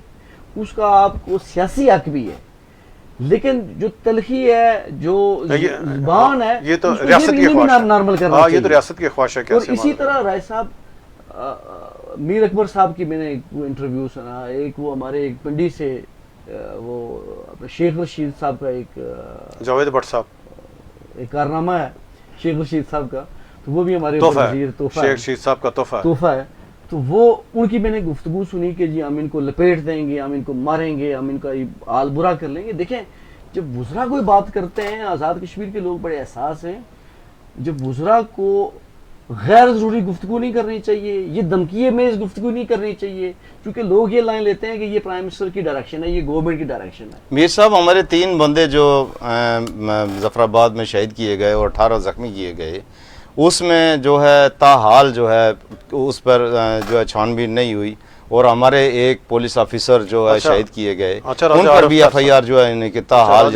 اس کا آپ کو سیاسی حق بھی ہے. لیکن جو تلخی ہے, جو زبان ہے, یہ تو ریاست کی خواہش ہے, نارمل کرنا چاہیے. یہ تو ریاست کی خواہش ہے. اور اسی طرح رائے صاحب, میر اکبر صاحب کی میں نے ایک انٹرویو سنا, ایک وہ ہمارے ایک پنڈی سے وہ شیخ رشید صاحب کا ایک جاوید بٹ صاحب ایک کارنامہ ہے شیخ رشید صاحب کا, تو وہ بھی ہمارے شیخ رشید صاحب کا تحفہ ہے. تو وہ ان کی میں نے گفتگو سنی کہ جی ہم ان کو لپیٹ دیں گے, ہم ان کو ماریں گے, ہم ان کا حال برا کر لیں گے. دیکھیں جب وزراء کوئی بات کرتے ہیں, آزاد کشمیر کے لوگ بڑے احساس ہیں, جب وزراء کو غیر ضروری گفتگو نہیں کرنی چاہیے, یہ دھمکیے میز گفتگو نہیں کرنی چاہیے, کیونکہ لوگ یہ لائن لیتے ہیں کہ یہ پرائم منسٹر کی ڈائریکشن ہے, یہ گورنمنٹ کی ڈائریکشن ہے. میر صاحب, ہمارے 3 بندے جو مظفر آباد میں شہید کیے گئے اور 18 زخمی کیے گئے, اس میں جو ہے تاحال جو ہے اس پر جو ہے چھان بین نہیں ہوئی, اور ہمارے ایک پولیس آفیسر جو ہے شہید کیے گئے, ان پر بھی ایف آئی آر جو ہے کہ تاحال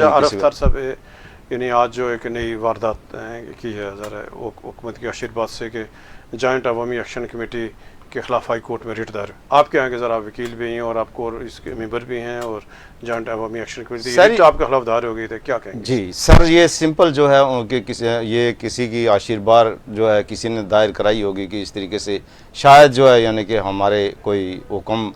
یعنی آج جو ایک نئی واردات کی ہے حکومت کی آشرواد سے کہ جوائنٹ عوامی ایکشن کمیٹی کے خلاف ہائی کورٹ میں ریٹ دائر ہے. آپ کے یہاں کے ذرا وکیل بھی ہیں اور آپ کو اس کے ممبر بھی ہیں اور جوائنٹ عوامی ایکشن کمیٹی ریٹ آپ کے خلاف دائر ہو گئی تھی, کیا کہیں گے؟ جی سر, یہ سمپل جو ہے ان کے یہ کسی کی عاشر بار جو ہے کسی نے دائر کرائی ہوگی کہ اس طریقے سے شاید جو ہے یعنی کہ ہمارے کوئی حکم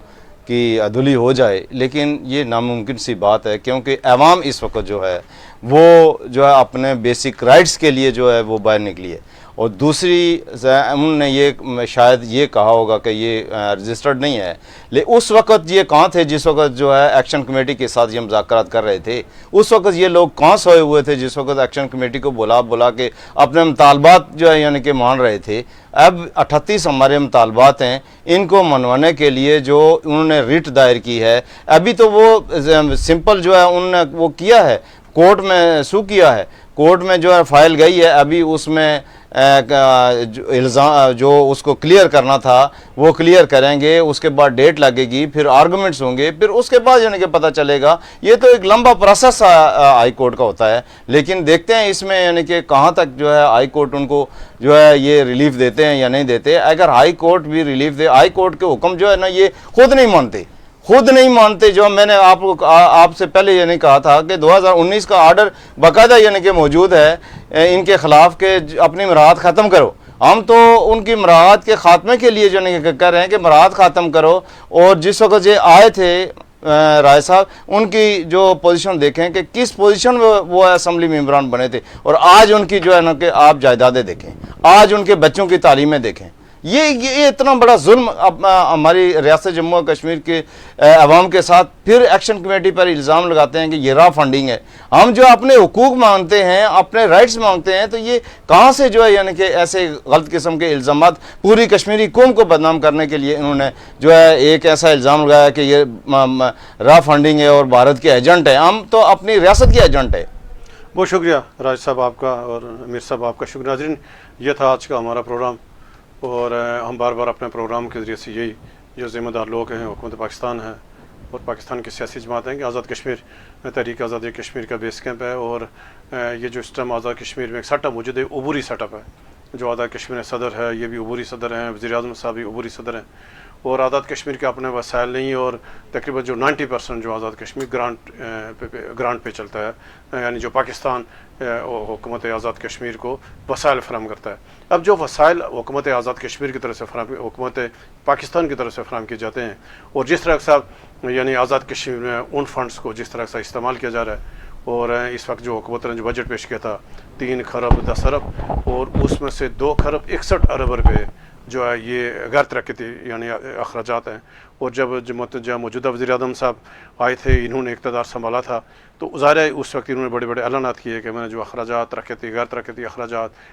کی عدولی ہو جائے, لیکن یہ ناممکن سی بات ہے کیونکہ عوام اس وقت جو ہے وہ جو ہے اپنے بیسک رائٹس کے لیے جو ہے وہ باہر نکلی ہے. اور دوسری انہوں نے یہ شاید یہ کہا ہوگا کہ یہ رجسٹرڈ نہیں ہے, لیکن اس وقت یہ کہاں تھے جس وقت جو ہے ایکشن کمیٹی کے ساتھ یہ مذاکرات کر رہے تھے؟ اس وقت یہ لوگ کہاں سوئے ہوئے تھے جس وقت ایکشن کمیٹی کو بلا کے اپنے مطالبات جو ہے یعنی کہ مان رہے تھے؟ اب 38 ہمارے مطالبات ہیں, ان کو منوانے کے لیے جو انہوں نے ریٹ دائر کی ہے, ابھی تو وہ سمپل جو ہے انہوں نے وہ کیا ہے, کورٹ میں سو کیا ہے, کورٹ میں جو ہے فائل گئی ہے, ابھی اس میں الزام جو اس کو کلیئر کرنا تھا وہ کلیئر کریں گے, اس کے بعد ڈیٹ لگے گی, پھر آرگومنٹس ہوں گے, پھر اس کے بعد یعنی کہ پتہ چلے گا. یہ تو ایک لمبا پروسیس ہائی کورٹ کا ہوتا ہے, لیکن دیکھتے ہیں اس میں یعنی کہ کہاں تک جو ہے ہائی کورٹ ان کو جو ہے یہ ریلیف دیتے ہیں یا نہیں دیتے. اگر ہائی کورٹ بھی ریلیف دے, ہائی کورٹ کے حکم جو ہے نا یہ خود نہیں مانتے. جو میں نے آپ سے پہلے یہ نہیں کہا تھا کہ 2019 کا آرڈر باقاعدہ یعنی کہ موجود ہے ان کے خلاف کہ اپنی مراعات ختم کرو. ہم تو ان کی مراعات کے خاتمے کے لیے جو نہیں کہہ رہے ہیں کہ مراعات ختم کرو. اور جس وقت یہ آئے تھے رائے صاحب, ان کی جو پوزیشن دیکھیں کہ کس پوزیشن میں وہ اسمبلی ممبران بنے تھے, اور آج ان کی جو ہے نا کہ آپ جائیدادیں دیکھیں, آج ان کے بچوں کی تعلیمیں دیکھیں. یہ اتنا بڑا ظلم ہماری ریاست جموں و کشمیر کے عوام کے ساتھ. پھر ایکشن کمیٹی پر الزام لگاتے ہیں کہ یہ را فنڈنگ ہے. ہم جو اپنے حقوق مانگتے ہیں, اپنے رائٹس مانگتے ہیں, تو یہ کہاں سے جو ہے یعنی کہ ایسے غلط قسم کے الزامات پوری کشمیری قوم کو بدنام کرنے کے لیے انہوں نے جو ہے ایک ایسا الزام لگایا کہ یہ را فنڈنگ ہے اور بھارت کے ایجنٹ ہے. ہم تو اپنی ریاست کے ایجنٹ ہے. بہت شکریہ راج صاحب آپ کا اور امیر صاحب آپ کا. شکریہ. ناظرین, یہ تھا آج کا ہمارا پروگرام, اور ہم بار بار اپنے پروگرام کے ذریعے سے یہی جو ذمہ دار لوگ ہیں حکومت پاکستان ہے اور پاکستان کی سیاسی جماعت ہیں کہ آزاد کشمیر تحریک آزادی کشمیر کا بیس کیمپ ہے, اور یہ جو سسٹم آزاد کشمیر میں ایک سیٹ اپ موجود ہے, عبوری سیٹ اپ ہے. جو آزاد کشمیر میں صدر ہے یہ بھی عبوری صدر ہیں, وزیر اعظم صاحب بھی عبوری صدر ہیں, اور آزاد کشمیر کے اپنے وسائل نہیں, اور تقریباً جو 90% جو آزاد کشمیر گرانٹ پہ چلتا ہے, یعنی جو پاکستان حکومت آزاد کشمیر کو وسائل فراہم کرتا ہے. اب جو وسائل حکومت آزاد کشمیر کی طرف سے حکومت پاکستان کی طرف سے فراہم کیے جاتے ہیں, اور جس طرح سے یعنی آزاد کشمیر میں ان فنڈز کو جس طرح سے استعمال کیا جا رہا ہے, اور اس وقت جو حکومت نے جو بجٹ پیش کیا تھا 3 خرب 10 ارب, اور اس میں سے 2 خرب 61 ارب روپے جو ہے یہ غیر ترقیاتی یعنی اخراجات ہیں. اور جب موجودہ وزیر اعظم صاحب آئے تھے, انہوں نے اقتدار سنبھالا تھا, تو ظاہر ہے اس وقت انہوں نے بڑے بڑے اعلانات کیے کہ میں نے جو اخراجات ترقیاتی غیر ترقیاتی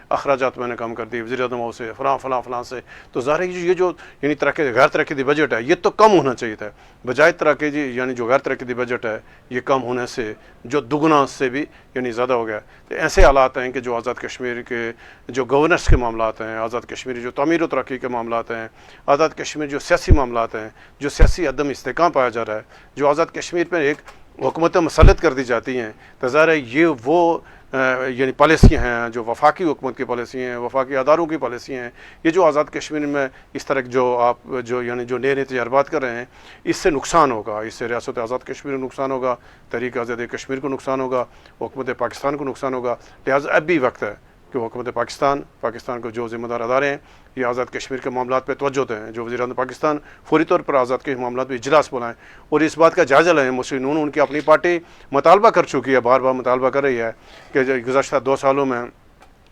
اخراجات میں نے کم کر دی وزیر اعظم سے فلاں سے. تو ظاہر ہے یہ جو یعنی غیر ترقیاتی بجٹ ہے یہ تو کم ہونا چاہیے تھا, بجائے ترقیتی یعنی جو غیر ترقیتی بجٹ ہے یہ کم ہونے سے جو دگنا سے بھی یعنی زیادہ ہو گیا. تو ایسے حالات ہیں کہ جو آزاد کشمیر کے جو گورننس کے معاملات ہیں, آزاد کشمیر جو تعمیر و ترقی کے معاملات ہیں, آزاد کشمیر جو سیاسی معاملات ہیں, جو سیاسی عدم استحکام پایا جا رہا ہے, جو آزاد کشمیر میں ایک حکومتیں مسلط کر دی جاتی ہیں, تو ظاہر ہے یہ وہ یعنی پالیسیاں ہیں جو وفاقی حکومت کی پالیسی ہیں, وفاقی اداروں کی پالیسی ہیں. یہ جو آزاد کشمیر میں اس طرح جو آپ جو یعنی جو نئے تجربات کر رہے ہیں, اس سے نقصان ہوگا, اس سے ریاست آزاد کشمیر کو نقصان ہوگا, تحریک آزادی کشمیر کو نقصان ہوگا, حکومت پاکستان کو نقصان ہوگا. لہٰذا اب بھی وقت ہے کہ حکومت پاکستان کو جو ذمہ دار ادارے ہیں یہ آزاد کشمیر کے معاملات پہ توجہ دیں. جو وزیر اعظم پاکستان فوری طور پر آزاد کے معاملات پہ اجلاس بلائیں اور اس بات کا جائزہ لیں. مسلم نون ان کی اپنی پارٹی مطالبہ کر چکی ہے, بار بار مطالبہ کر رہی ہے کہ گزشتہ 2 سالوں میں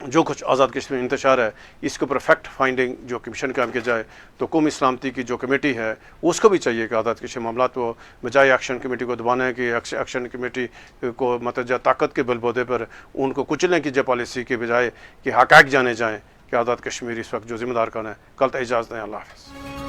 جو کچھ آزاد کشمیر انتشار ہے اس کے اوپر فیکٹ فائنڈنگ جو کمیشن قائم کیا جائے. تو قومی سلامتی کی جو کمیٹی ہے اس کو بھی چاہیے کہ آزاد کشمیر معاملات کو بجائے ایکشن کمیٹی کو دبانے کہ ایکشن کمیٹی کو متوجہ طاقت کے بل بوتے پر ان کو کچلنے کی پالیسی کے بجائے کہ حقائق جانے جائیں کہ آزاد کشمیر اس وقت جو ذمہ دار کون ہے. کل تک اجازت دیں. اللہ حافظ.